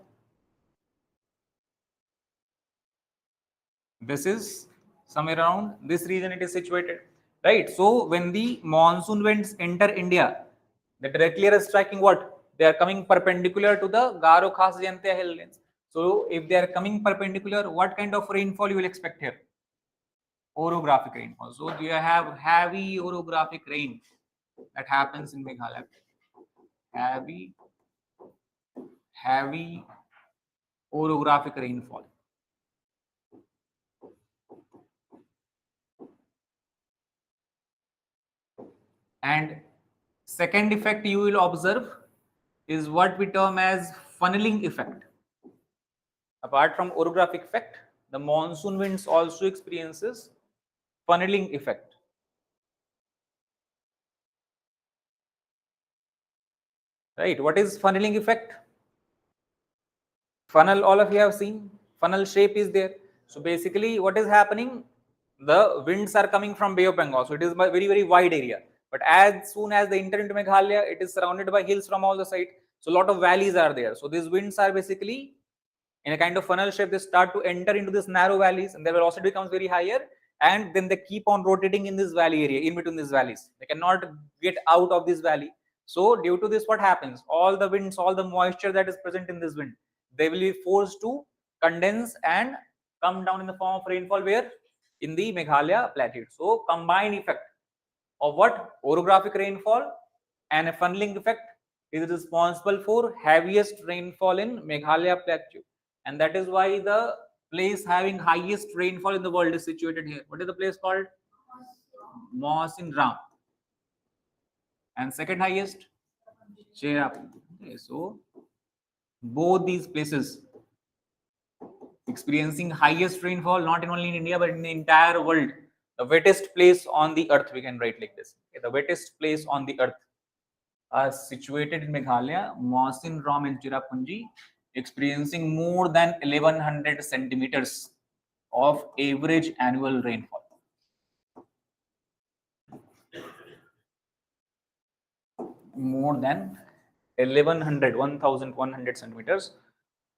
This is somewhere around this region it is situated, right? So when the monsoon winds enter India, they directly are striking what? They are coming perpendicular to the Garo Khas Jayantia hill range. So if they are coming perpendicular, what kind of rainfall you will expect here? Orographic rainfall. So you have heavy orographic rain that happens in Meghalaya. Heavy orographic rainfall. And second effect you will observe is what we term as funneling effect. Apart from orographic effect, the monsoon winds also experiences funneling effect. Right? What is funneling effect? Funnel, all of you have seen. Funnel shape is there. So basically, what is happening? The winds are coming from Bay of Bengal, so it is a very very wide area. But as soon as they enter into Meghalaya, it is surrounded by hills from all the sides. So a lot of valleys are there. So these winds are basically in a kind of funnel shape. They start to enter into these narrow valleys, and their velocity becomes very higher, and then they keep on rotating in this valley area, in between these valleys. They cannot get out of this valley. So due to this, what happens? All the winds, all the moisture that is present in this wind, they will be forced to condense and come down in the form of rainfall. Where? In the Meghalaya plateau. So combined effect of what? Orographic rainfall and a funneling effect is responsible for heaviest rainfall in Meghalaya plateau, and that is why the place having highest rainfall in the world is situated here. What is the place called? Mawsin Ram. And second highest, Cherrapunji. Okay, so both these places experiencing highest rainfall, not only in India but in the entire world. The wettest place on the earth, we can write like this. Okay, the wettest place on the earth are situated in Meghalaya, Mawsin Ram and Cherrapunji, experiencing more than 1100 centimeters of average annual rainfall. more than 1100 centimeters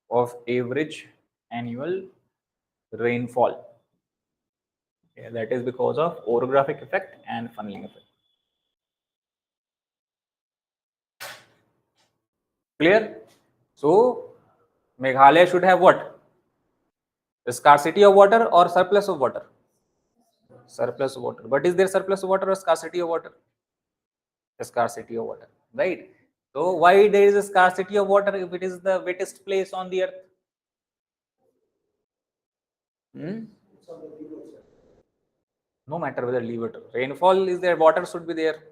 of average annual rainfall. Okay, that is because of orographic effect and funneling effect. Clear? So Meghalaya should have what? The scarcity of water or surplus of water? Surplus of water. But is there surplus of water or scarcity of water? A scarcity of water, right? So why there is a scarcity of water if it is the wettest place on the earth? Hmm? No matter whether leave it, rainfall is there, water should be there.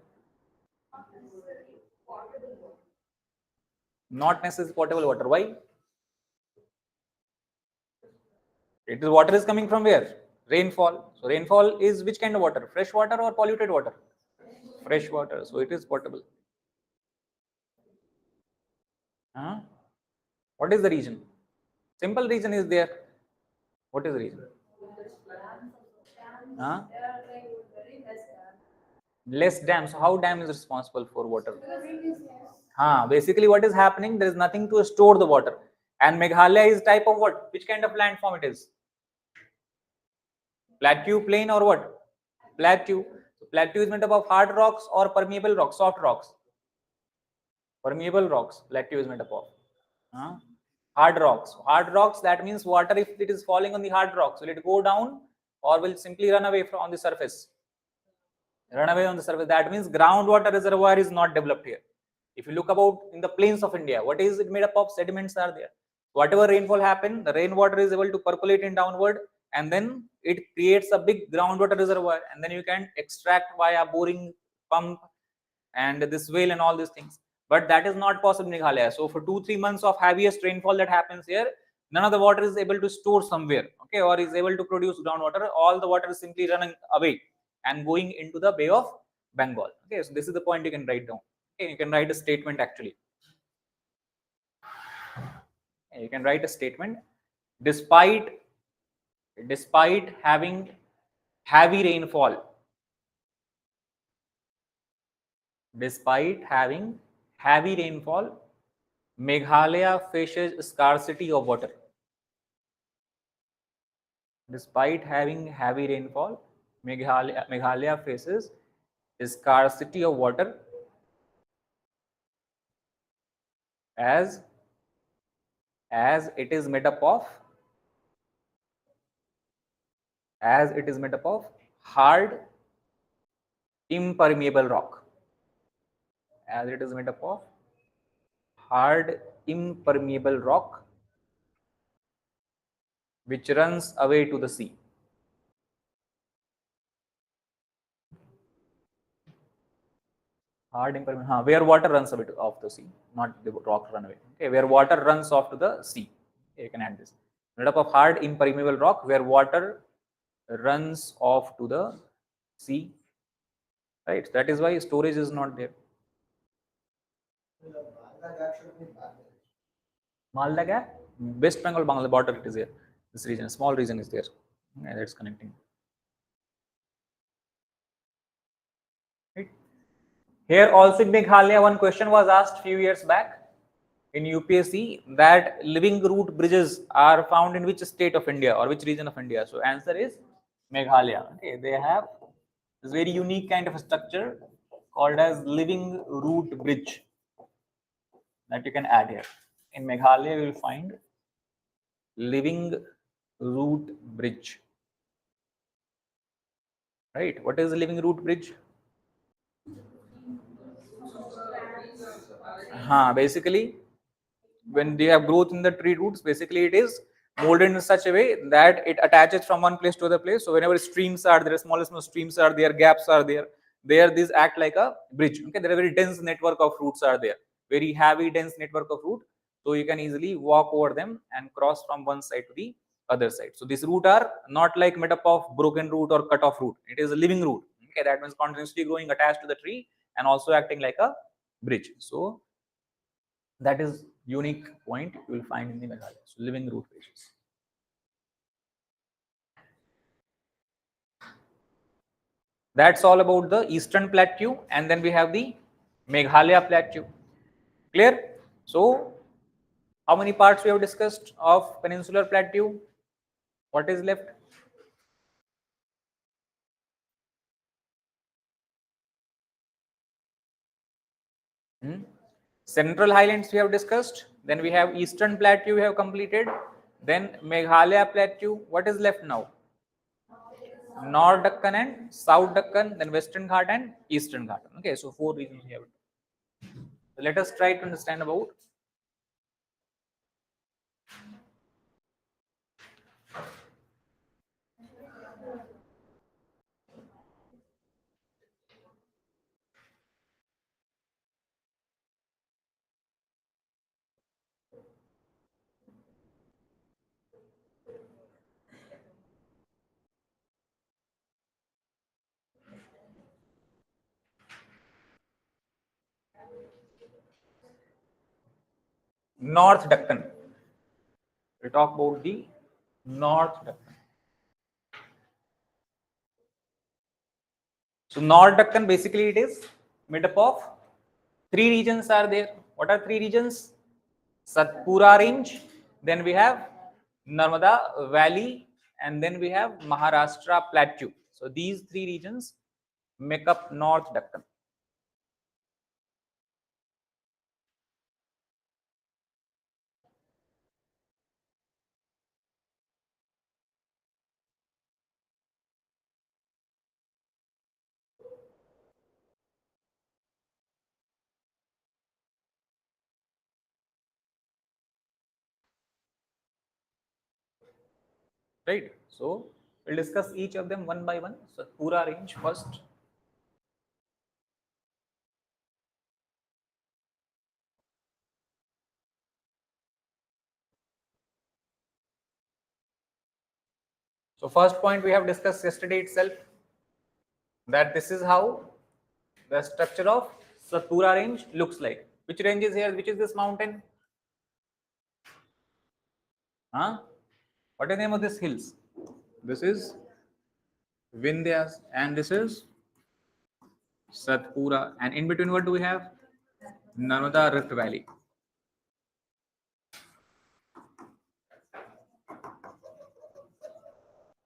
Not necessarily potable water. Why? It is water is coming from where? Rainfall. So rainfall is which kind of water? Fresh water or polluted water? Fresh water. So it is potable. Huh? What is the reason? Simple reason is there. What is the reason? Huh? Less dam. So how dam is responsible for water? Basically what is happening? There is nothing to store the water. And Meghalaya is type of what? Which kind of landform it is? Plateau, plain or what? Plateau. So plateau is made up of hard rocks or permeable rocks, soft rocks. Permeable rocks. Plateau is made up of. Huh? Hard rocks. Hard rocks, that means water, if it is falling on the hard rocks, will it go down or will simply run away from on the surface? Run away on the surface. That means groundwater reservoir is not developed here. If you look about in the plains of India, what is it made up of? Sediments are there. Whatever rainfall happen, the rainwater is able to percolate in downward, and then it creates a big groundwater reservoir, and then you can extract via boring pump and this well and all these things. But that is not possible in Meghalaya. So for 2-3 months of heaviest rainfall that happens here, none of the water is able to store somewhere, okay, or is able to produce groundwater. All the water is simply running away and going into the Bay of Bengal. Okay, so this is the point you can write down. Okay, you can write a statement actually. You can write a statement. Despite having heavy rainfall, Meghalaya faces scarcity of water. Despite having heavy rainfall, Meghalaya faces scarcity of water as it is made up of hard impermeable rock. As it is made up of hard impermeable rock which runs away to the sea. Hard impermeable, where water runs away off the sea, not the rock run away. Okay, where water runs off to the sea. Okay, you can add this. Made up of hard impermeable rock where water runs off to the sea. Right. That is why storage is not there. Malda Gap, West Bengal, Bangladesh border, it is here. This region, small region is there. Yeah, that's connecting. Right. Here also in Meghalaya, one question was asked few years back in UPSC that living root bridges are found in which state of India or which region of India. So answer is Meghalaya. Okay, they have this very unique kind of a structure called as living root bridge that you can add here. In Meghalaya, you will find living root bridge. Right? What is the living root bridge? Basically, when they have growth in the tree roots, basically it is molded in such a way that it attaches from one place to other place. So whenever streams are there, small streams are there, gaps are there, these act like a bridge. Okay, there are very dense network of roots are there, very heavy dense network of root. So you can easily walk over them and cross from one side to the other side. So these root are not like made up of broken root or cut off root. It is a living root. Okay, that means continuously growing attached to the tree and also acting like a bridge. So that is unique point you will find in the Meghalaya. So living root bridges. That's all about the eastern plateau, and then we have the Meghalaya Plateau. Clear? So, how many parts we have discussed of Peninsular Plateau? What is left? Central Highlands we have discussed. Then we have Eastern Plateau we have completed. Then Meghalaya Plateau. What is left now? North Deccan and South Deccan, then Western Ghat and Eastern Ghat. Okay, so 4 regions we have. So let us try to understand about North Deccan. We talk about the North Deccan. So North Deccan basically it is made up of 3 regions are there. What are 3 regions? Satpura range, then we have Narmada Valley, and then we have Maharashtra Plateau. So these 3 regions make up North Deccan. Right? So we'll discuss each of them one by one. So Pura range first. So first point we have discussed yesterday itself, that this is how the structure of Satpura range looks like. Which range is here? Which is this mountain? Huh? What is the name of this hills? This is Vindhyas and this is Satpura. And in between what do we have? Narmada Rift Valley.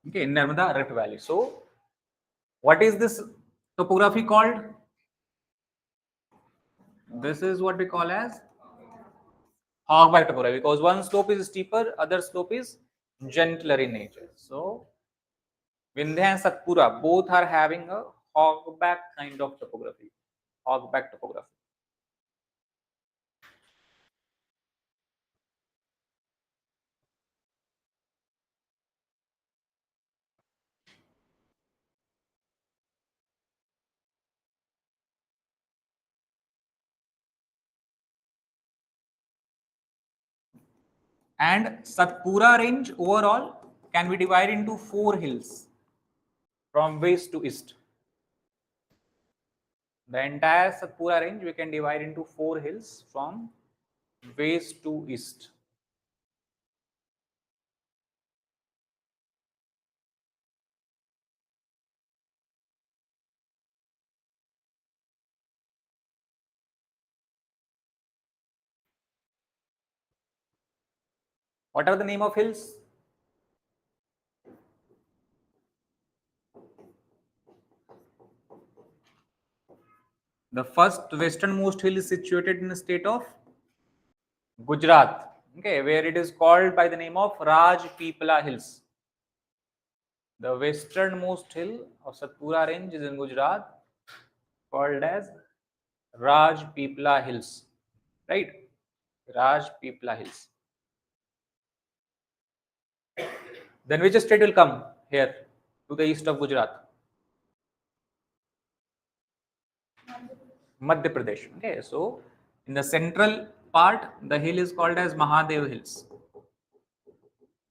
Okay, Narmada Rift Valley. So what is this topography called? This is what we call as hogback topography, because one slope is steeper, other slope is gentler in nature. So Vindhya and Satpura both are having a hogback kind of topography. Hogback topography. And Satpura range overall can be divided into 4 hills from west to east. The entire Satpura range we can divide into 4 hills from west to east. What are the name of hills? The first westernmost hill is situated in the state of Gujarat, okay, where it is called by the name of Rajpipla Hills. The westernmost hill of Satpura range is in Gujarat, called as Rajpipla Hills, right? Rajpipla Hills. Then which state will come here to the east of Gujarat? Madhya Pradesh. Okay, so in the central part, the hill is called as Mahadev Hills.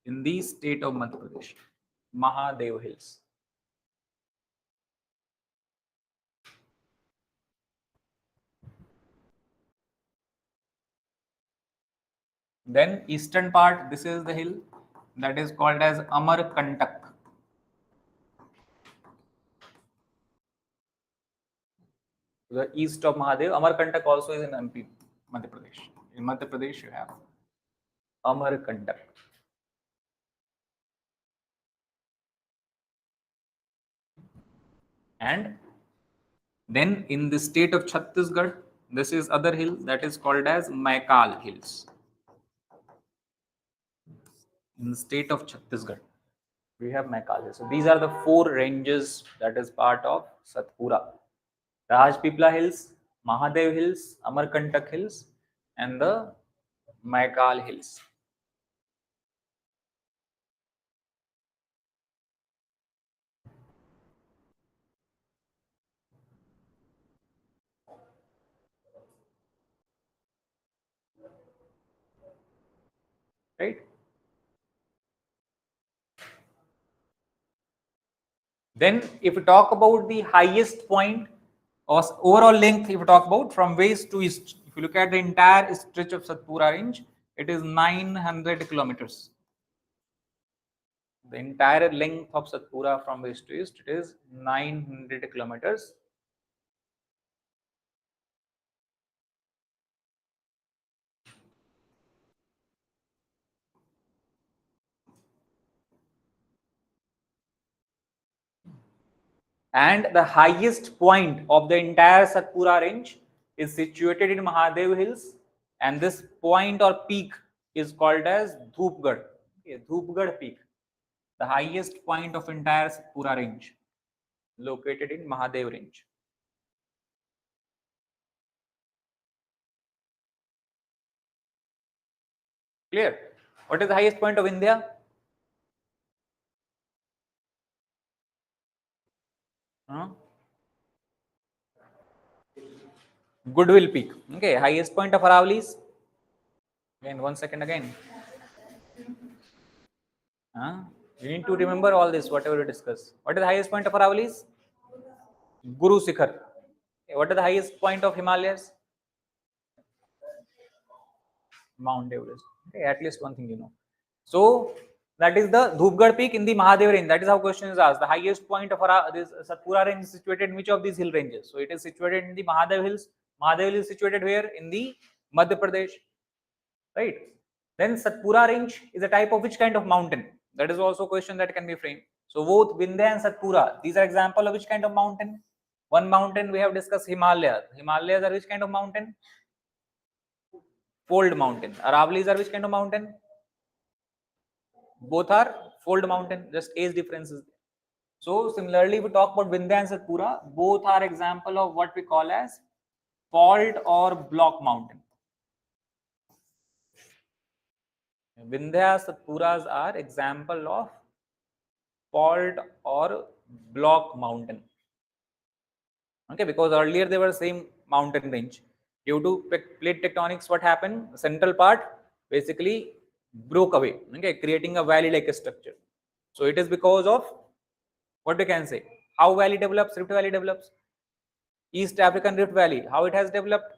In the state of Madhya Pradesh, Mahadev Hills. Then eastern part, this is the hill that is called as Amarkantak. to the east of Mahadev. Amarkantak also is in MP, Madhya Pradesh. In Madhya Pradesh, you have Amarkantak. And then in the state of Chhattisgarh, this is other hill that is called as Maikal Hills. In the state of Chhattisgarh, we have Maikal Hills. So these are the 4 ranges that is part of Satpura. Rajpipla Hills, Mahadev Hills, Amarkantak Hills, and the Maikal Hills. Right? Then if we talk about the highest point or overall length, if we talk about from west to east, if you look at the entire stretch of Satpura range, it is 900 kilometers. The entire length of Satpura from west to east, it is 900 kilometers. And the highest point of the entire Satpura range is situated in Mahadev Hills, and this point or peak is called as Dhupgarh. Okay, Dhupgarh peak, the highest point of entire Satpura range, located in Mahadev range. Clear? What is the highest point of India? Huh? Goodwill Peak. Okay, highest point of Aravallis. Again, 1 second again. Huh? You need to remember all this, whatever we discuss. What is the highest point of Aravallis? Guru Sikhar. Okay, what is the highest point of Himalayas? Mount Everest. Okay, at least one thing you know. So that is the Dhupgarh peak in the Mahadev range. That is how question is asked. The highest point of this Satpura range is situated in which of these hill ranges? So it is situated in the Mahadev hills. Mahadev hill is situated where? In the Madhya Pradesh, right? Then Satpura range is a type of which kind of mountain? That is also a question that can be framed. So both Vindhya and Satpura, these are example of which kind of mountain? One mountain we have discussed, Himalayas. Himalayas are which kind of mountain? Fold mountain. Aravallis are which kind of mountain? Both are fold mountain, just age differences. So similarly, we talk about Vindhya and Satpura. Both are example of what we call as fault or block mountain. Vindhya, Satpuras are example of fault or block mountain. Okay, because earlier they were same mountain range. Due to plate tectonics, what happened? The central part basically broke away. Okay, creating a valley-like structure. So it is because of what we can say. How valley develops? Rift Valley develops. East African Rift Valley. How it has developed?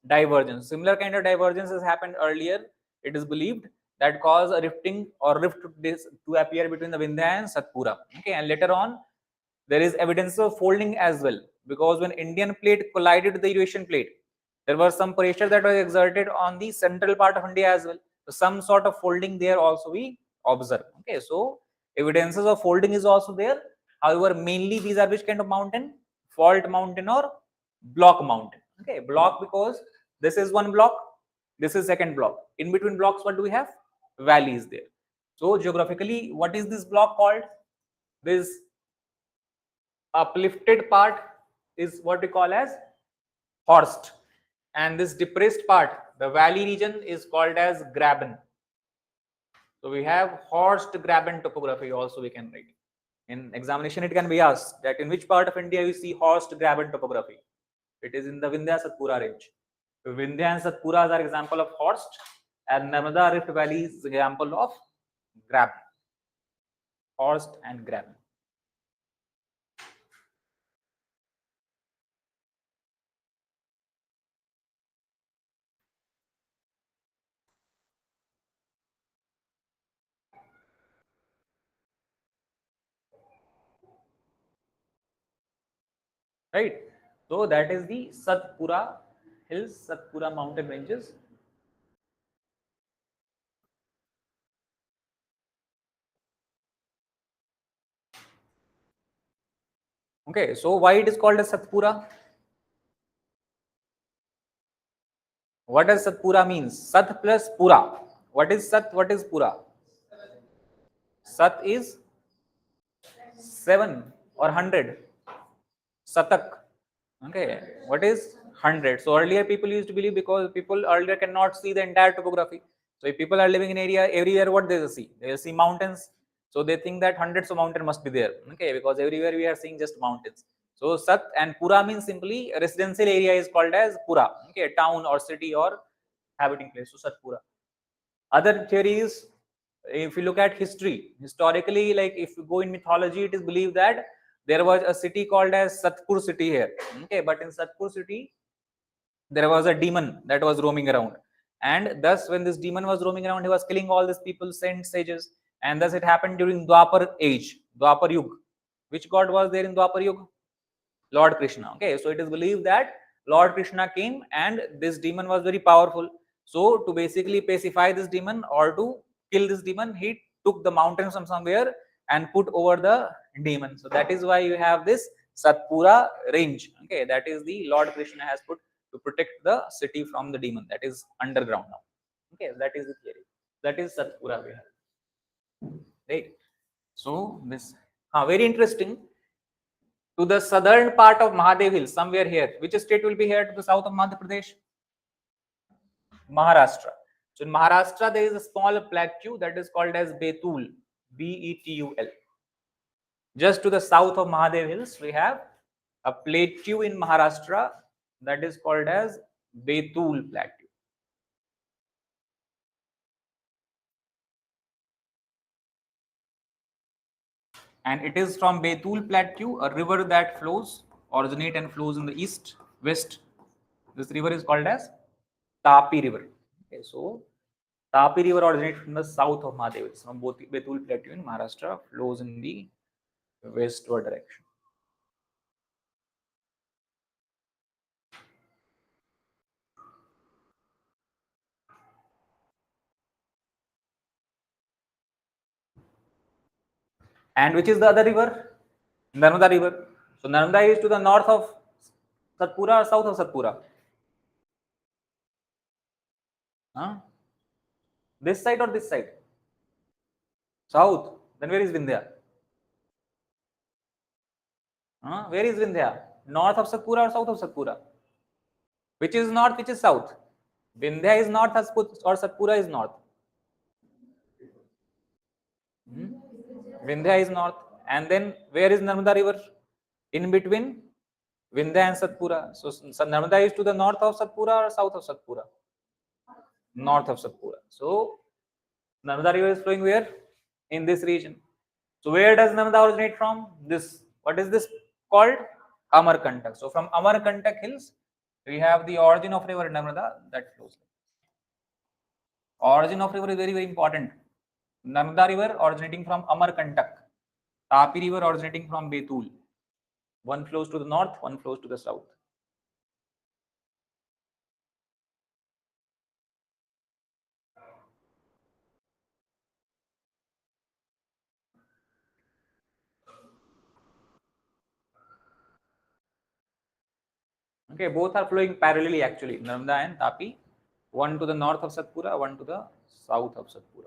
Divergence. Similar kind of divergence has happened earlier. It is believed that cause a rifting or rift to appear between the Vindhya and Satpura. Okay, and later on there is evidence of folding as well, because when Indian plate collided with the Eurasian plate, there was some pressure that was exerted on the central part of India as well. So some sort of folding there also we observe. Okay, so evidences of folding is also there. However, mainly these are which kind of mountain? Fault mountain or block mountain. Okay, block because this is one block, this is second block. In between blocks, what do we have? Valleys there. So geographically, what is this block called? This uplifted part is what we call as horst, and this depressed part, the valley region, is called as graben. So we have horst graben topography also we can write. In examination it can be asked that in which part of India you see horst graben topography. It is in the Vindhya Satpura range. So Vindhya and Satpuras are example of horst, and Narmada Rift Valley is example of graben. Horst and graben. Right. So that is the Satpura hills, Satpura mountain ranges. Okay, so why it is called as Satpura? What does Satpura means? Sat plus Pura. What is Sat? What is Pura? Sat is 7 or 100. Satak. Okay, what is 100? So earlier people used to believe, because people earlier cannot see the entire topography. So if people are living in area, everywhere what they see? They see mountains. So they think that hundreds of mountains must be there. Okay, because everywhere we are seeing just mountains. So Sat and Pura means simply residential area is called as Pura. Okay, town or city or habiting place. So Satpura. Other theories, if you look at history, historically, like if you go in mythology, it is believed that there was a city called as Satpur city here. Okay, but in Satpur city, there was a demon that was roaming around. And thus, when this demon was roaming around, he was killing all these people, saints, sages. And thus, it happened during Dwapar age, Dwapar Yug. Which god was there in Dwapar Yug? Lord Krishna. Okay, so it is believed that Lord Krishna came and this demon was very powerful. So to basically pacify this demon or to kill this demon, he took the mountains from somewhere and put over the demon. So that is why you have this Satpura range. Okay, that is the Lord Krishna has put to protect the city from the demon that is underground now. Okay, that is the theory. That is Satpura we have. Right. So this very interesting. To the southern part of Mahadev Hills, somewhere here. Which state will be here to the south of Madhya Pradesh? Maharashtra. So in Maharashtra, there is a small plateau that is called as Betul, Betul. Just to the south of Mahadev Hills, we have a plateau in Maharashtra that is called as Betul Plateau. And it is from Betul Plateau, a river that flows, originate and flows in the east, west. This river is called as Tapi River. Okay, so Tapi River originates from the south of Mahadev. It's from both Betul Plateau in Maharashtra, flows in the westward direction. And which is the other river? Narmada River. So Narmada is to the north of Satpura or south of Satpura? Huh? This side or this side? South. Then where is Vindhya? Huh? Where is Vindhya? North of Satpura or south of Satpura? Which is north, which is south? Vindhya is north or Satpura is north? Hmm? Vindhya is north. And then where is Narmada River? In between Vindhya and Satpura. So Narmada is to the north of Satpura or south of Satpura? North of Satpura. So Narmada River is flowing where? In this region. So where does Narmada originate from? This. What is this called? Amarkantak. So from Amarkantak hills, we have the origin of river Narmada that flows. Origin of river is very, very important. Narmada river originating from Amarkantak. Tapi river originating from Betul. One flows to the north, one flows to the south. Okay, both are flowing parallelly actually, Narmada and Tapi. One to the north of Satpura, one to the south of Satpura.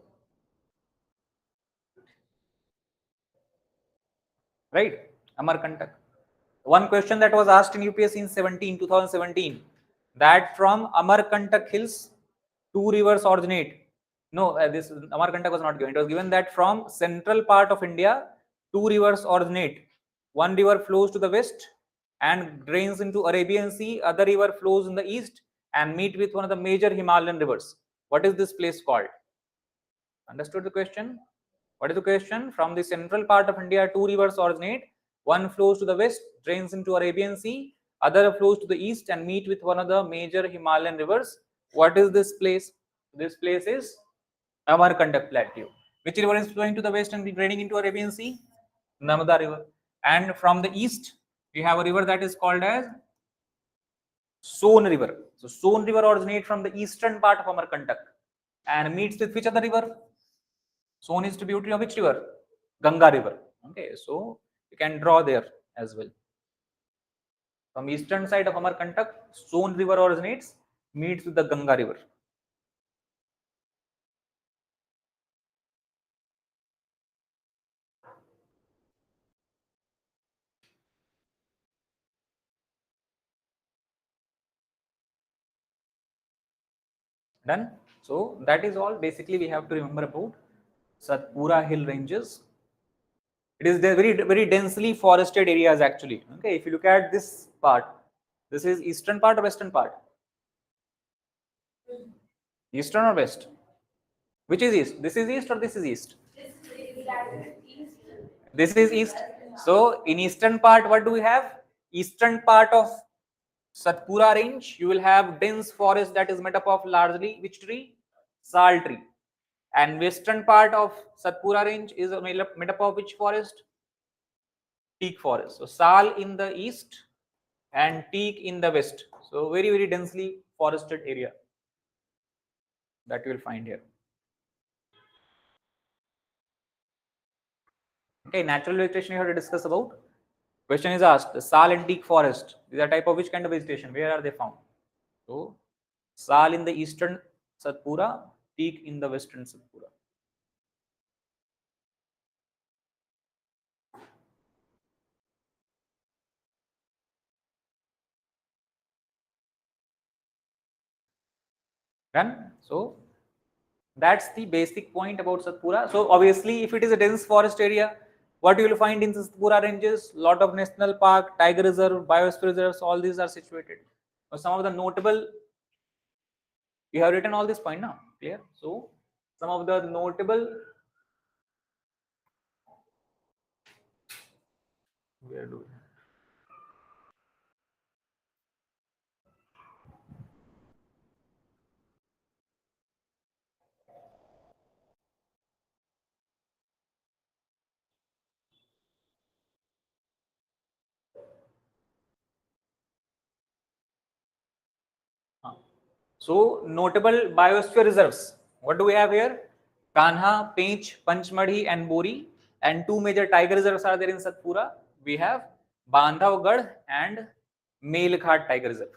Right? Amarkantak. One question that was asked in UPSC in 2017, that from Amarkantak hills, two rivers originate. No, this Amarkantak was not given. It was given that from central part of India, two rivers originate. One river flows to the west and drains into Arabian Sea. Other river flows in the east and meet with one of the major Himalayan rivers. What is this place called? Understood the question? What is the question? From the central part of India, two rivers originate. One flows to the west, drains into Arabian Sea. Other flows to the east and meet with one of the major Himalayan rivers. What is this place? This place is Amarkantak Plateau. Which river is flowing to the west and draining into Arabian Sea? Narmada River. And from the east, we have a river that is called as Son River. So Son River originates from the eastern part of Amarkantak and meets with which other river? Son is tributary of which river? Ganga River. Okay, so you can draw there as well. From eastern side of Amarkantak, Son River originates, meets with the Ganga River. Done. So that is all. Basically, we have to remember about Satpura hill ranges. It is very densely forested areas actually. Okay, if you look at this part, this is eastern part or western part? Eastern or west? Which is east? This is east or this is east? This is east. So in eastern part, what do we have? Eastern part of Satpura range, you will have dense forest that is made up of largely which tree? Sal tree. And western part of Satpura range is made up of which forest? Teak forest. So Sal in the east and teak in the west. So very densely forested area that you will find here. Okay, natural vegetation you have to discuss about. Question is asked, the Sal and teak forest, these are type of which kind of vegetation? Where are they found? So Sal in the eastern Satpura, teak in the western Satpura. Done? So that's the basic point about Satpura. So obviously, if it is a dense forest area, what you will find in Satpura ranges, lot of national park, tiger reserve, biosphere reserves, all these are situated. So some of the notable, you have written all this point now, clear? So some of the notable, where do we? So notable biosphere reserves. What do we have here? Kanha, Pench, Panchmadi, and Bori. And two major tiger reserves are there in Satpura. We have Bandhavgarh and Melghat Tiger Reserve.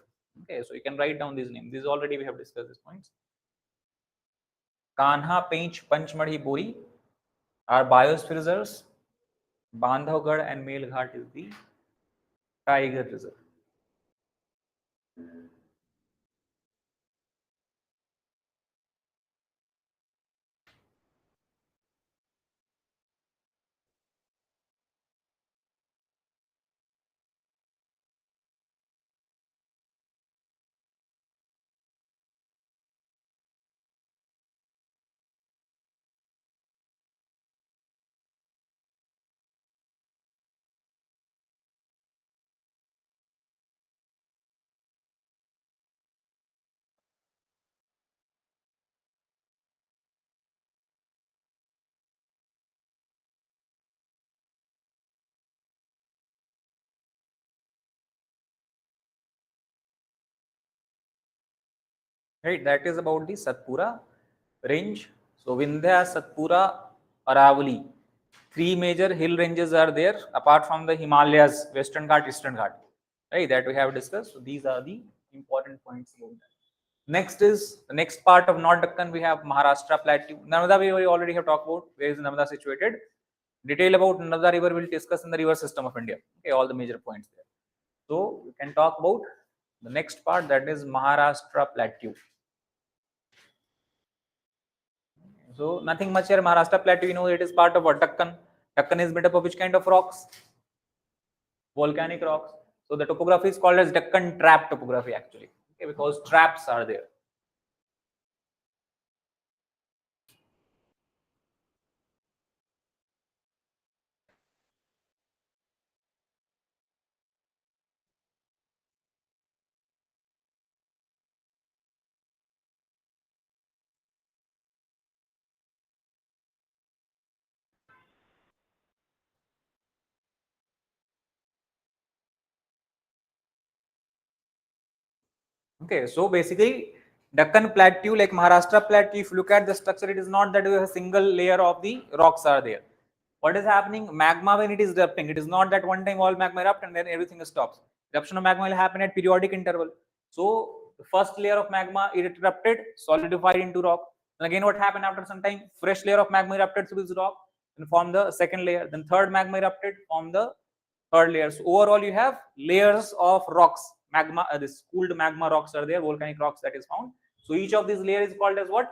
Okay, so you can write down these names. These already we have discussed these points. Kanha, Pench, Panchmadi, Bori are biosphere reserves. Bandhavgarh and Melghat is the tiger reserve. Right, that is about the Satpura range. So Vindhya, Satpura, Aravali. Three major hill ranges are there apart from the Himalayas, Western Ghat, Eastern Ghat. Right, that we have discussed. So these are the important points about that. Next is the next part of North Deccan. We have Maharashtra Plateau. Narmada we already have talked about. Where is Narmada situated? Detail about Narmada River we'll discuss in the river system of India. Okay, all the major points there. So we can talk about the next part, that is Maharashtra Plateau. So nothing much here. Maharashtra Plateau, you know, it is part of what? Deccan. Deccan is made up of which kind of rocks? Volcanic rocks. So the topography is called as Deccan trap topography actually. Okay, because traps are there. Okay, so basically Deccan Plateau, like Maharashtra Plateau, if you look at the structure, it is not that a single layer of the rocks are there. What is happening? Magma, when it is erupting, it is not that one time all magma erupt and then everything stops. Eruption of magma will happen at periodic interval. So the first layer of magma, it erupted, solidified into rock. And again, what happened after some time? Fresh layer of magma erupted through this rock and formed the second layer. Then third magma erupted, formed the third layer. So overall, you have layers of rocks. Magma, this cooled magma rocks are there, volcanic rocks that is found. So each of these layers is called as what?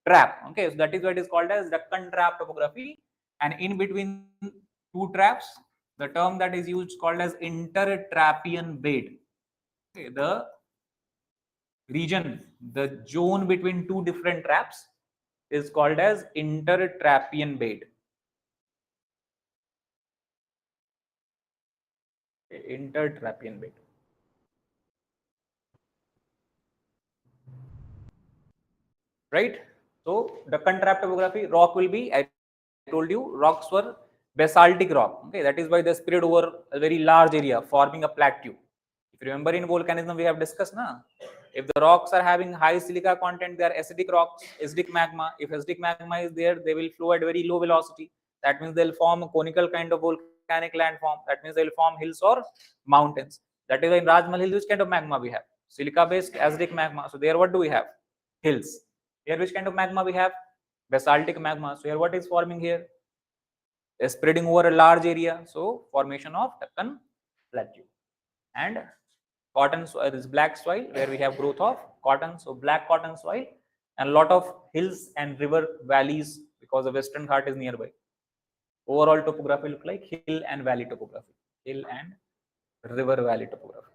Trap. Okay, so that is what is called as Deccan trap topography. And in between two traps, the term that is used called as intertrapian bed. Okay, the region, the zone between two different traps is called as intertrapian bed. Intertrapian bed. Right? So Deccan trap topography, rock will be, I told you, rocks were basaltic rock. Okay, that is why they spread over a very large area, forming a plateau. If you remember in volcanism, we have discussed now. If the rocks are having high silica content, they are acidic rocks, acidic magma. If acidic magma is there, they will flow at very low velocity. That means they'll form a conical kind of volcanic landform. That means they'll form hills or mountains. That is why in Rajmahal Hills, which kind of magma we have? Silica-based acidic magma. So there, what do we have? Hills. Here, which kind of magma we have? Basaltic magma. So here, what is forming here? Spreading over a large area. So formation of Deccan Plateau. And cotton soil, this black soil where we have growth of cotton. So black cotton soil and a lot of hills and river valleys because the Western Ghat is nearby. Overall topography look like hill and valley topography. Hill and river valley topography.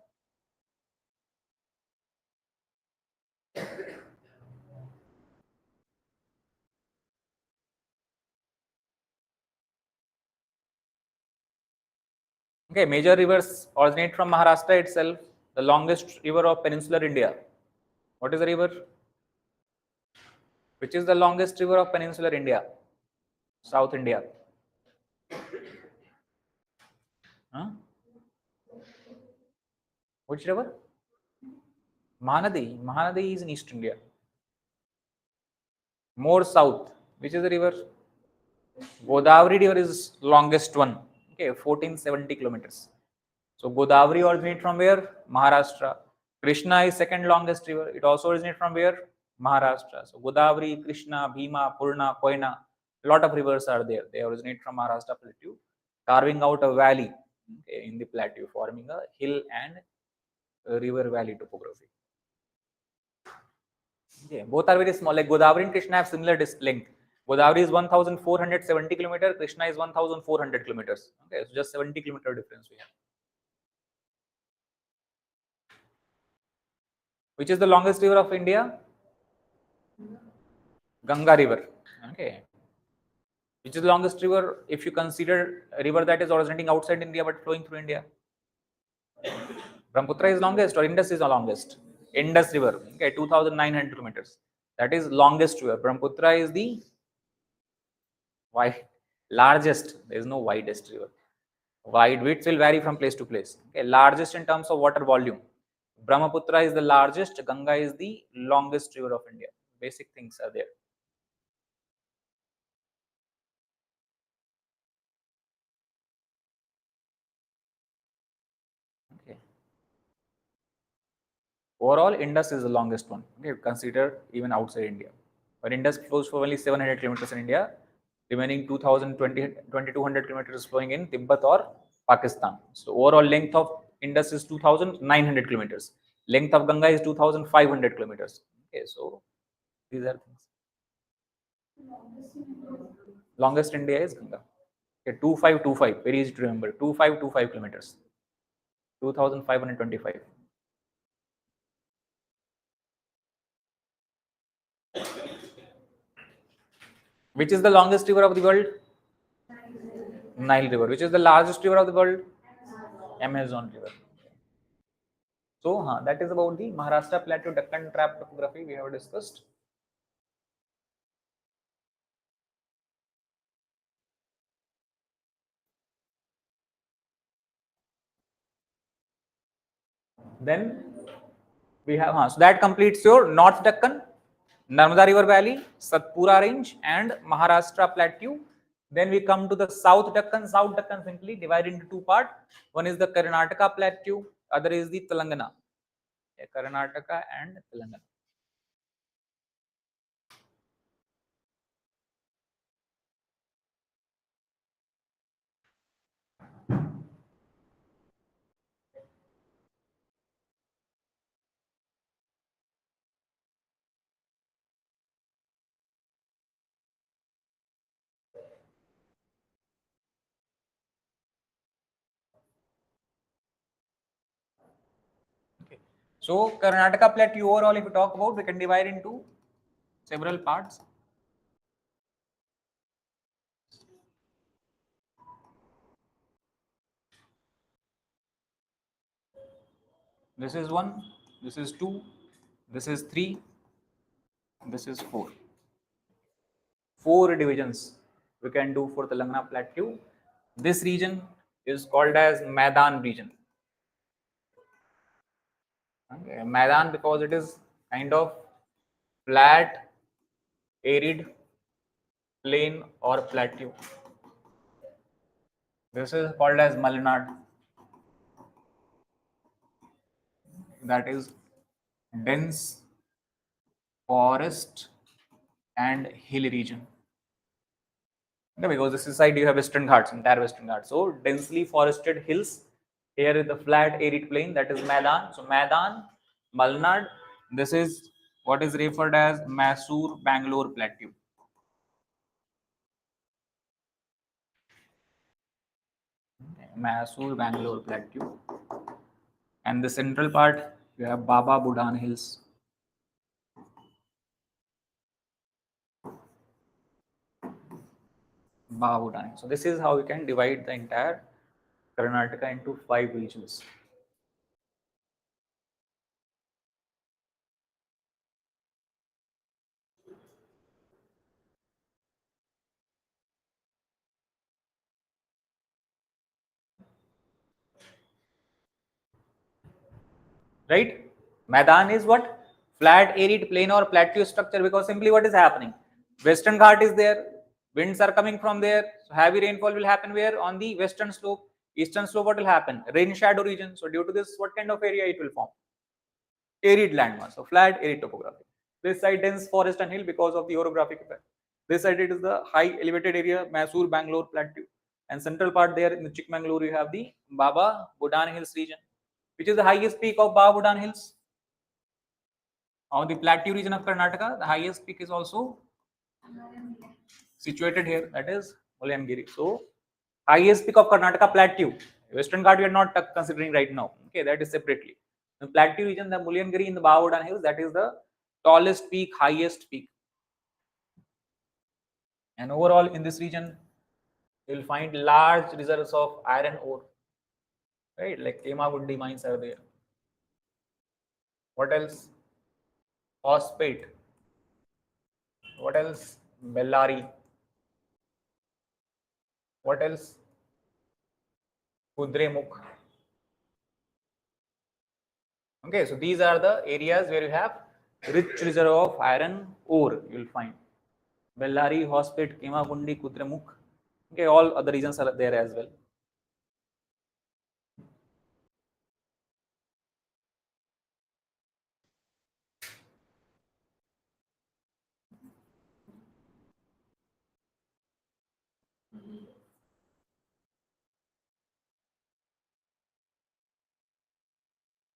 Okay, major rivers originate from Maharashtra itself, the longest river of peninsular India. What is the river? Which is the longest river of peninsular India? South India. Huh? Which river? Mahanadi. Mahanadi is in East India. More south. Which is the river? Godavari river is longest one. Okay, 1470 kilometers. So Godavari originates from where? Maharashtra. Krishna is second longest river. It also originates from where? Maharashtra. So Godavari, Krishna, Bhima, Purna, Koyna, a lot of rivers are there. They originate from Maharashtra plateau, carving out a valley, okay, in the plateau, forming a hill and a river valley topography. Okay, both are very small. Like Godavari and Krishna have similar length. Godavari is 1470 kilometers. Krishna is 1400 kilometers. Okay, so just 70-kilometer difference we have. Which is the longest river of India? Ganga river. Okay. Which is the longest river if you consider a river that is originating outside India but flowing through India? Brahmaputra is longest or Indus is the longest? Indus river. Okay, 2900 kilometers. That is longest river. Brahmaputra is the wide, largest. There is no widest river. Wide width will vary from place to place. Okay, largest in terms of water volume. Brahmaputra is the largest. Ganga is the longest river of India. Basic things are there. Okay. Overall, Indus is the longest one. Okay, consider even outside India. But Indus flows for only 700 kilometers in India, remaining 2200 kilometers flowing in Tibet or Pakistan. So overall length of Indus is 2900 kilometers. Length of Ganga is 2500 kilometers. Okay, so these are things. Longest India is Ganga. Okay, 2525, very easy to remember. 2525 kilometers. 2525. Which is the longest river of the world? Nile River. Which is the largest river of the world? Amazon River. So, that is about the Maharashtra Plateau Deccan Trap topography we have discussed. Then We have so that completes your North Deccan, Narmada River Valley, Satpura Range, and Maharashtra Plateau. Then we come to the South Deccan. South Deccan simply divided into two parts. One is the Karnataka Plateau, other is the Telangana. Okay, Karnataka and Telangana. Okay. So Karnataka Plateau overall, if you talk about, we can divide into several parts. This is 1, this is 2, this is 3, this is 4. 4 divisions we can do for Telangana Plateau. This region is called as Maidan region. Okay. Maidan because it is kind of flat, arid, plain or plateau. This is called as Malnad. That is dense forest and hill region. Okay, because this is side you have Western Ghats, entire Western Ghats. So densely forested hills. Here is the flat arid plain, that is Maidan. So Maidan, Malnad. This is what is referred as Mysore Bangalore Plateau. Mysore Bangalore Plateau. And the central part you have Baba Budan Hills. Baba Budan. So this is how we can divide the entire Karnataka into 5 regions. Right? Maidan is what? Flat, arid, plain or plateau structure, because simply what is happening? Western Ghat is there, winds are coming from there, so heavy rainfall will happen where? On the western slope. Eastern slope, what will happen? Rain shadow region. So due to this, what kind of area it will form? Arid landmass, so flat, arid topography. This side dense forest and hill because of the orographic effect. This side it is the high elevated area, Mysore Bangalore Plateau. And central part there in the Chikmagalur, you have the Baba Budan Hills region, which is the highest peak of Baba Budan Hills. On the plateau region of Karnataka, the highest peak is also situated here, that is Mulyangiri. So, highest peak of Karnataka plateau. Western Ghat we are not considering right now. Okay, that is separately. The plateau region, the Mulyangiri in the Bahudan Hills, that is the tallest peak, highest peak. And overall in this region, you will find large reserves of iron ore. Right, like Kemagundi mines are there. What else? Phosphate. What else? Bellari. What else? Kudremukh. Okay, so these are the areas where you have rich reserve of iron ore. You will find Bellari, Hospet, Kemagundi, Kudremukh. Okay, all other regions are there as well.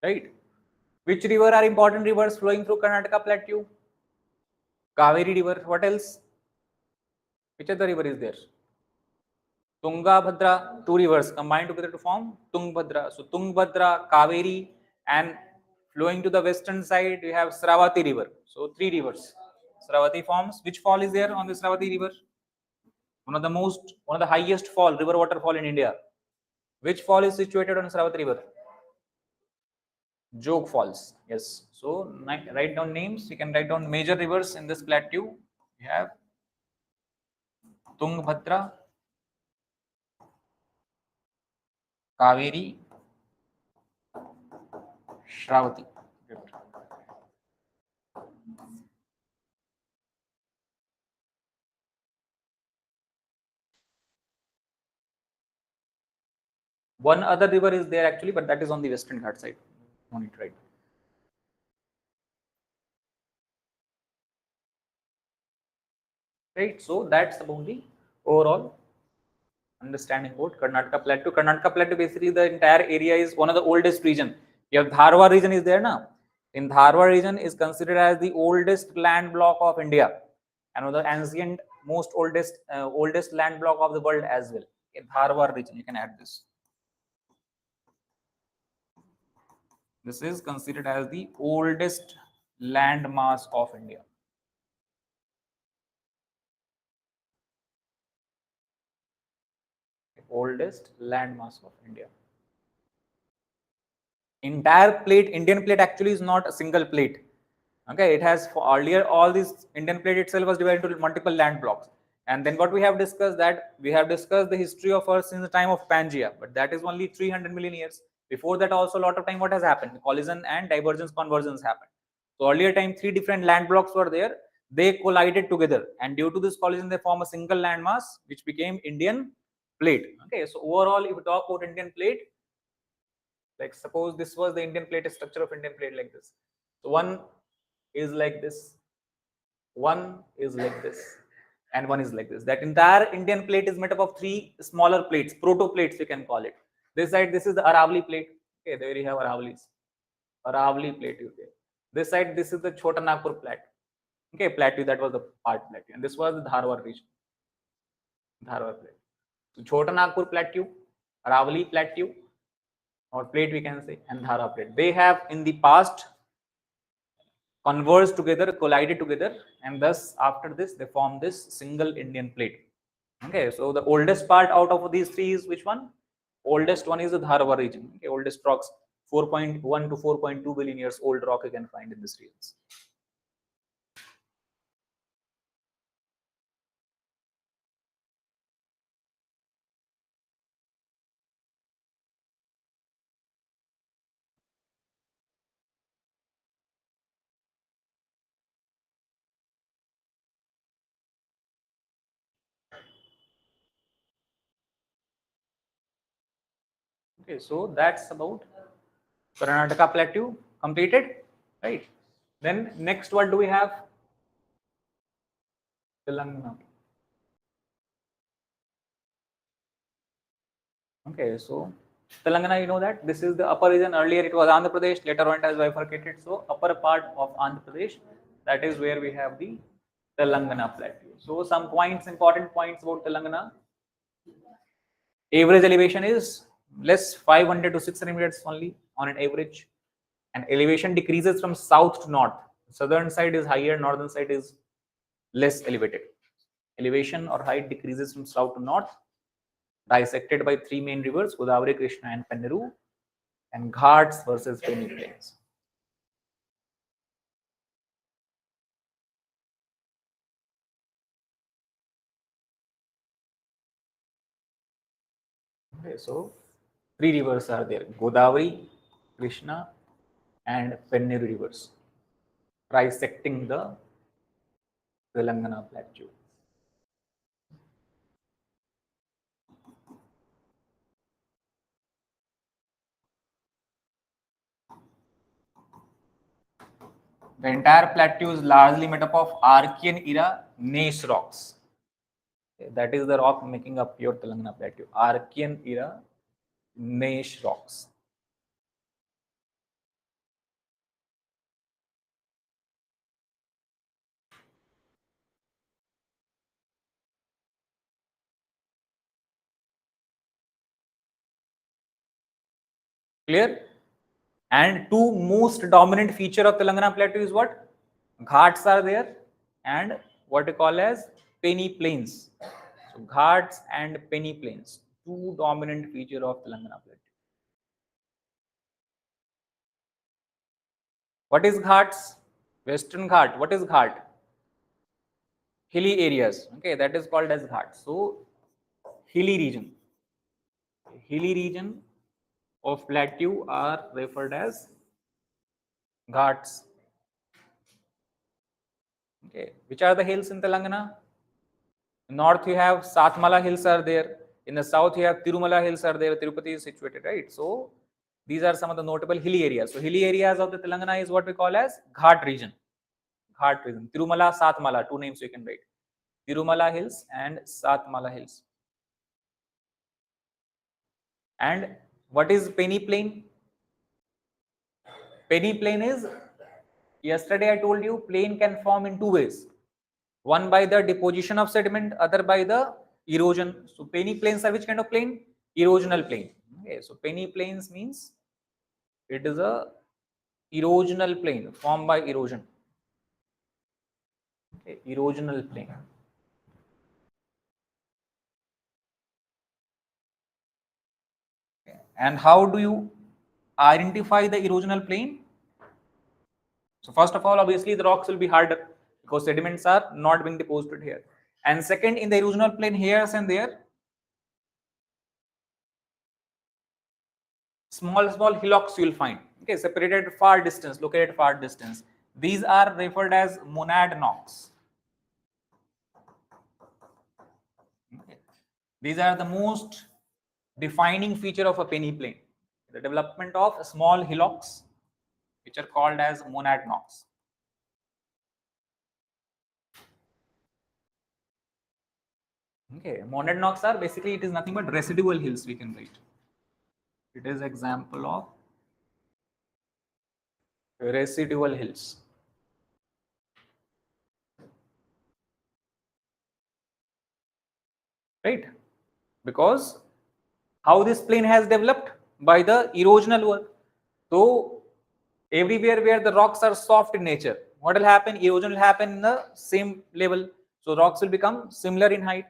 Right? Which river are important rivers flowing through Karnataka Plateau? Kaveri River. What else? Which other river is there? Tungabhadra, 2 rivers combined together to form Tungabhadra. So Tungabhadra, Kaveri, and flowing to the western side, we have Sravati River. So 3 rivers. Sravati forms. Which fall is there on the Sravati River? One of the highest fall, river waterfall in India. Which fall is situated on Sravati River? Jog Falls. Yes. So write down names. You can write down major rivers in this plateau. We have Tungabhadra, Kaveri, Shravati. One other river is there actually, but that is on the Western Ghat side. On it, right? Right. So that's about the overall understanding about Karnataka Plateau. Karnataka Plateau, basically the entire area is one of the oldest region. Your Dharwad region is there now. In Dharwad region is considered as the oldest land block of India, and one of the ancient, most oldest land block of the world as well. In Dharwad region, you can add this. This is considered as the oldest land mass of India. Oldest land mass of India. Entire plate, Indian plate actually is not a single plate. Okay, it has earlier all this Indian plate itself was divided into multiple land blocks. And then what we have discussed, that we have discussed the history of Earth since the time of Pangea, but that is only 300 million years. Before that also a lot of time what has happened? Collision and divergence convergence happened. So earlier time 3 different land blocks were there. They collided together, and due to this collision they form a single landmass which became Indian plate. Okay, so overall if we talk about Indian plate, like suppose this was the Indian plate, structure of Indian plate like this. So one is like this, one is like this, and one is like this. That entire Indian plate is made up of 3 smaller plates, proto plates you can call it. This side, this is the Aravali plate. Okay, there you have Aravalis. Aravali plate you get. This side, this is the Chota Nagpur plate. Okay, plateau, that was the part plateau, and this was the Dharwad region. Dharwad plate. So Chota Nagpur plateau, Aravali plateau, or plate we can say, and Dhara plate. They have in the past converged together, collided together, and thus after this they form this single Indian plate. Okay, so the oldest part out of these 3 is which one? Oldest one is the Dharwad region. Okay, oldest rocks, 4.1 to 4.2 billion years old rock you can find in this region. Okay, so that's about Karnataka plateau completed, right? Then next, what do we have? Telangana. Okay, so Telangana, you know that this is the upper region. Earlier it was Andhra Pradesh, later on it has bifurcated. So upper part of Andhra Pradesh, that is where we have the Telangana plateau. So some points, important points about Telangana. Average elevation is less 500 to 600 meters only on an average, and elevation decreases from south to north. Southern side is higher, northern side is less elevated. Elevation or height decreases from south to north, dissected by 3 main rivers, Godavari, Krishna, and Penneru, and ghats versus Peni plains. Okay, so 3 rivers are there: Godavari, Krishna, and Penneru rivers, dissecting the Telangana plateau. The entire plateau is largely made up of Archean era gneiss rocks. That is the rock making up your Telangana plateau. Archean era gneiss rocks. Clear? And 2 most dominant feature of Telangana plateau is what? Ghats are there, and what we call as penny plains. So ghats and penny plains, 2 dominant feature of Telangana plateau. What is ghats? Western Ghat. What is Ghat? Hilly areas. Okay, that is called as Ghat. So hilly region. Hilly region of plateau are referred as Ghats. Okay, which are the hills in Telangana? North you have Satmala hills are there. In the south, you have Tirumala hills are there, Tirupati is situated, right? So these are some of the notable hilly areas. So hilly areas of the Telangana is what we call as Ghat region. Ghat region. Tirumala, Satmala, two names you can write. Tirumala hills and Satmala hills. And what is Penny Plain? Penny Plain is, yesterday I told you, plain can form in two ways. One by the deposition of sediment, other by the erosion. So penny plains are which kind of plain? Erosional plain. Okay, so penny plains means it is a erosional plain formed by erosion. Okay, erosional plain. Okay. And how do you identify the erosional plain? So first of all, obviously the rocks will be harder because sediments are not being deposited here. And second, in the erosional plain here and there, small hillocks you will find, okay, separated far distance, located far distance. These are referred as monad knocks. Okay. These are the most defining feature of a penny plain, the development of small hillocks which are called as monad knocks. Okay, monad knocks are basically, it is nothing but residual hills we can write. It is example of residual hills. Right? Because how this plain has developed? By the erosional work. So everywhere where the rocks are soft in nature, what will happen? Erosion will happen in the same level. So rocks will become similar in height.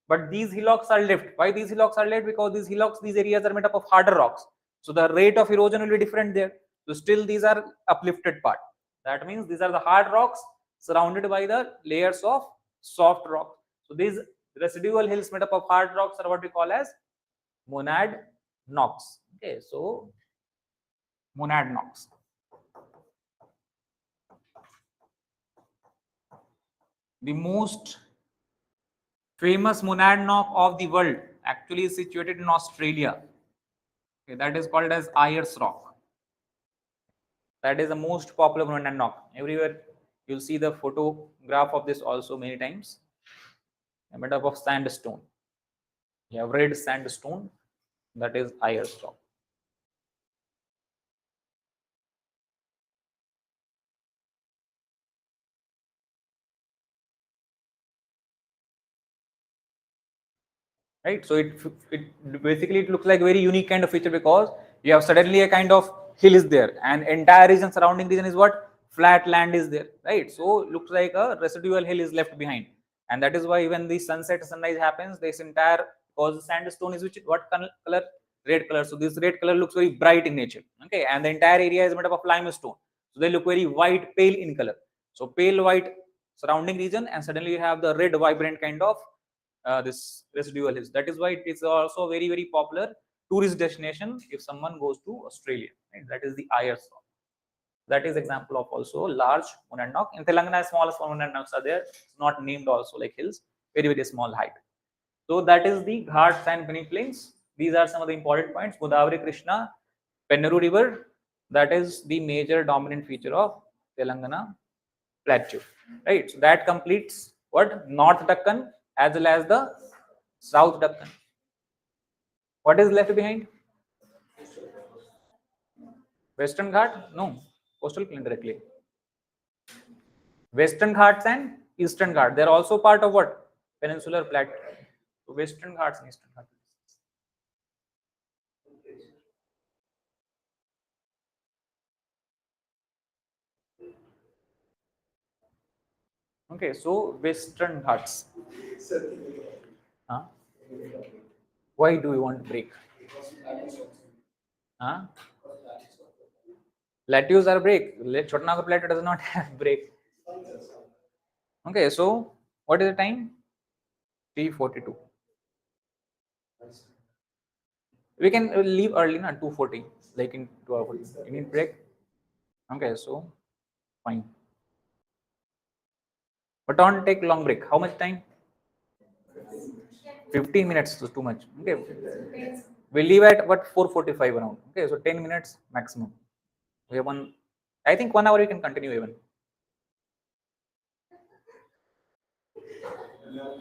But these hillocks are left. Why these hillocks are left? Because these hillocks, these areas are made up of harder rocks. So the rate of erosion will be different there. So still these are uplifted part. That means these are the hard rocks surrounded by the layers of soft rock. So these residual hills made up of hard rocks are what we call as monad knocks. Okay, so monad knocks. The most famous monad knock of the world actually is situated in Australia. Okay, that is called as Ayers Rock. That is the most popular monad knock. Everywhere you'll see the photograph of this also many times. Made up of sandstone. You have red sandstone. That is Ayers Rock. Right, so it basically it looks like a very unique kind of feature because you have suddenly a kind of hill is there and entire region, surrounding region is what? Flat land is there, right? So looks like a residual hill is left behind, and that is why when the sunset sunrise happens, this entire, because sandstone is which, what color? Red color. So this red color looks very bright in nature, okay, and the entire area is made up of limestone, so they look very white, pale in color. So pale white surrounding region, and suddenly you have the red vibrant kind of this residual hills. That is why it is also very popular tourist destination if someone goes to Australia. Right? That is the Ayers Rock. That is example of also large monad knock. In Telangana, small monad knocks are there, not named also like hills, very small height. So that is the Ghats and Penny plains. These are some of the important points. Godavari, Krishna, Pennaru River. That is the major dominant feature of Telangana plateau. Right. So that completes what? North Deccan as well as the South Deccan. What is left behind? Western Ghat? No. Coastal plain directly. Western Ghats and Eastern Ghats. They are also part of what? Peninsular plateau. So Western Ghats and Eastern Ghats. Okay, so Western Ghats. Huh? Why do you want to break? Huh? Plateaus are break. Chotnagar plateau does not have break. Okay, so what is the time? 3:42. We can leave early, na 2:40, like in 2 hours. You need break. Okay, so fine. But don't take long break. How much time? 15 minutes is too much. Okay. We'll leave at what 4:45 around. Okay, so 10 minutes maximum. We have one. I think 1 hour you can continue even.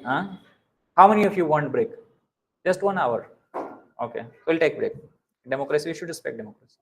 Huh? How many of you want break? Just 1 hour. Okay, we'll take break. Democracy, we should respect democracy.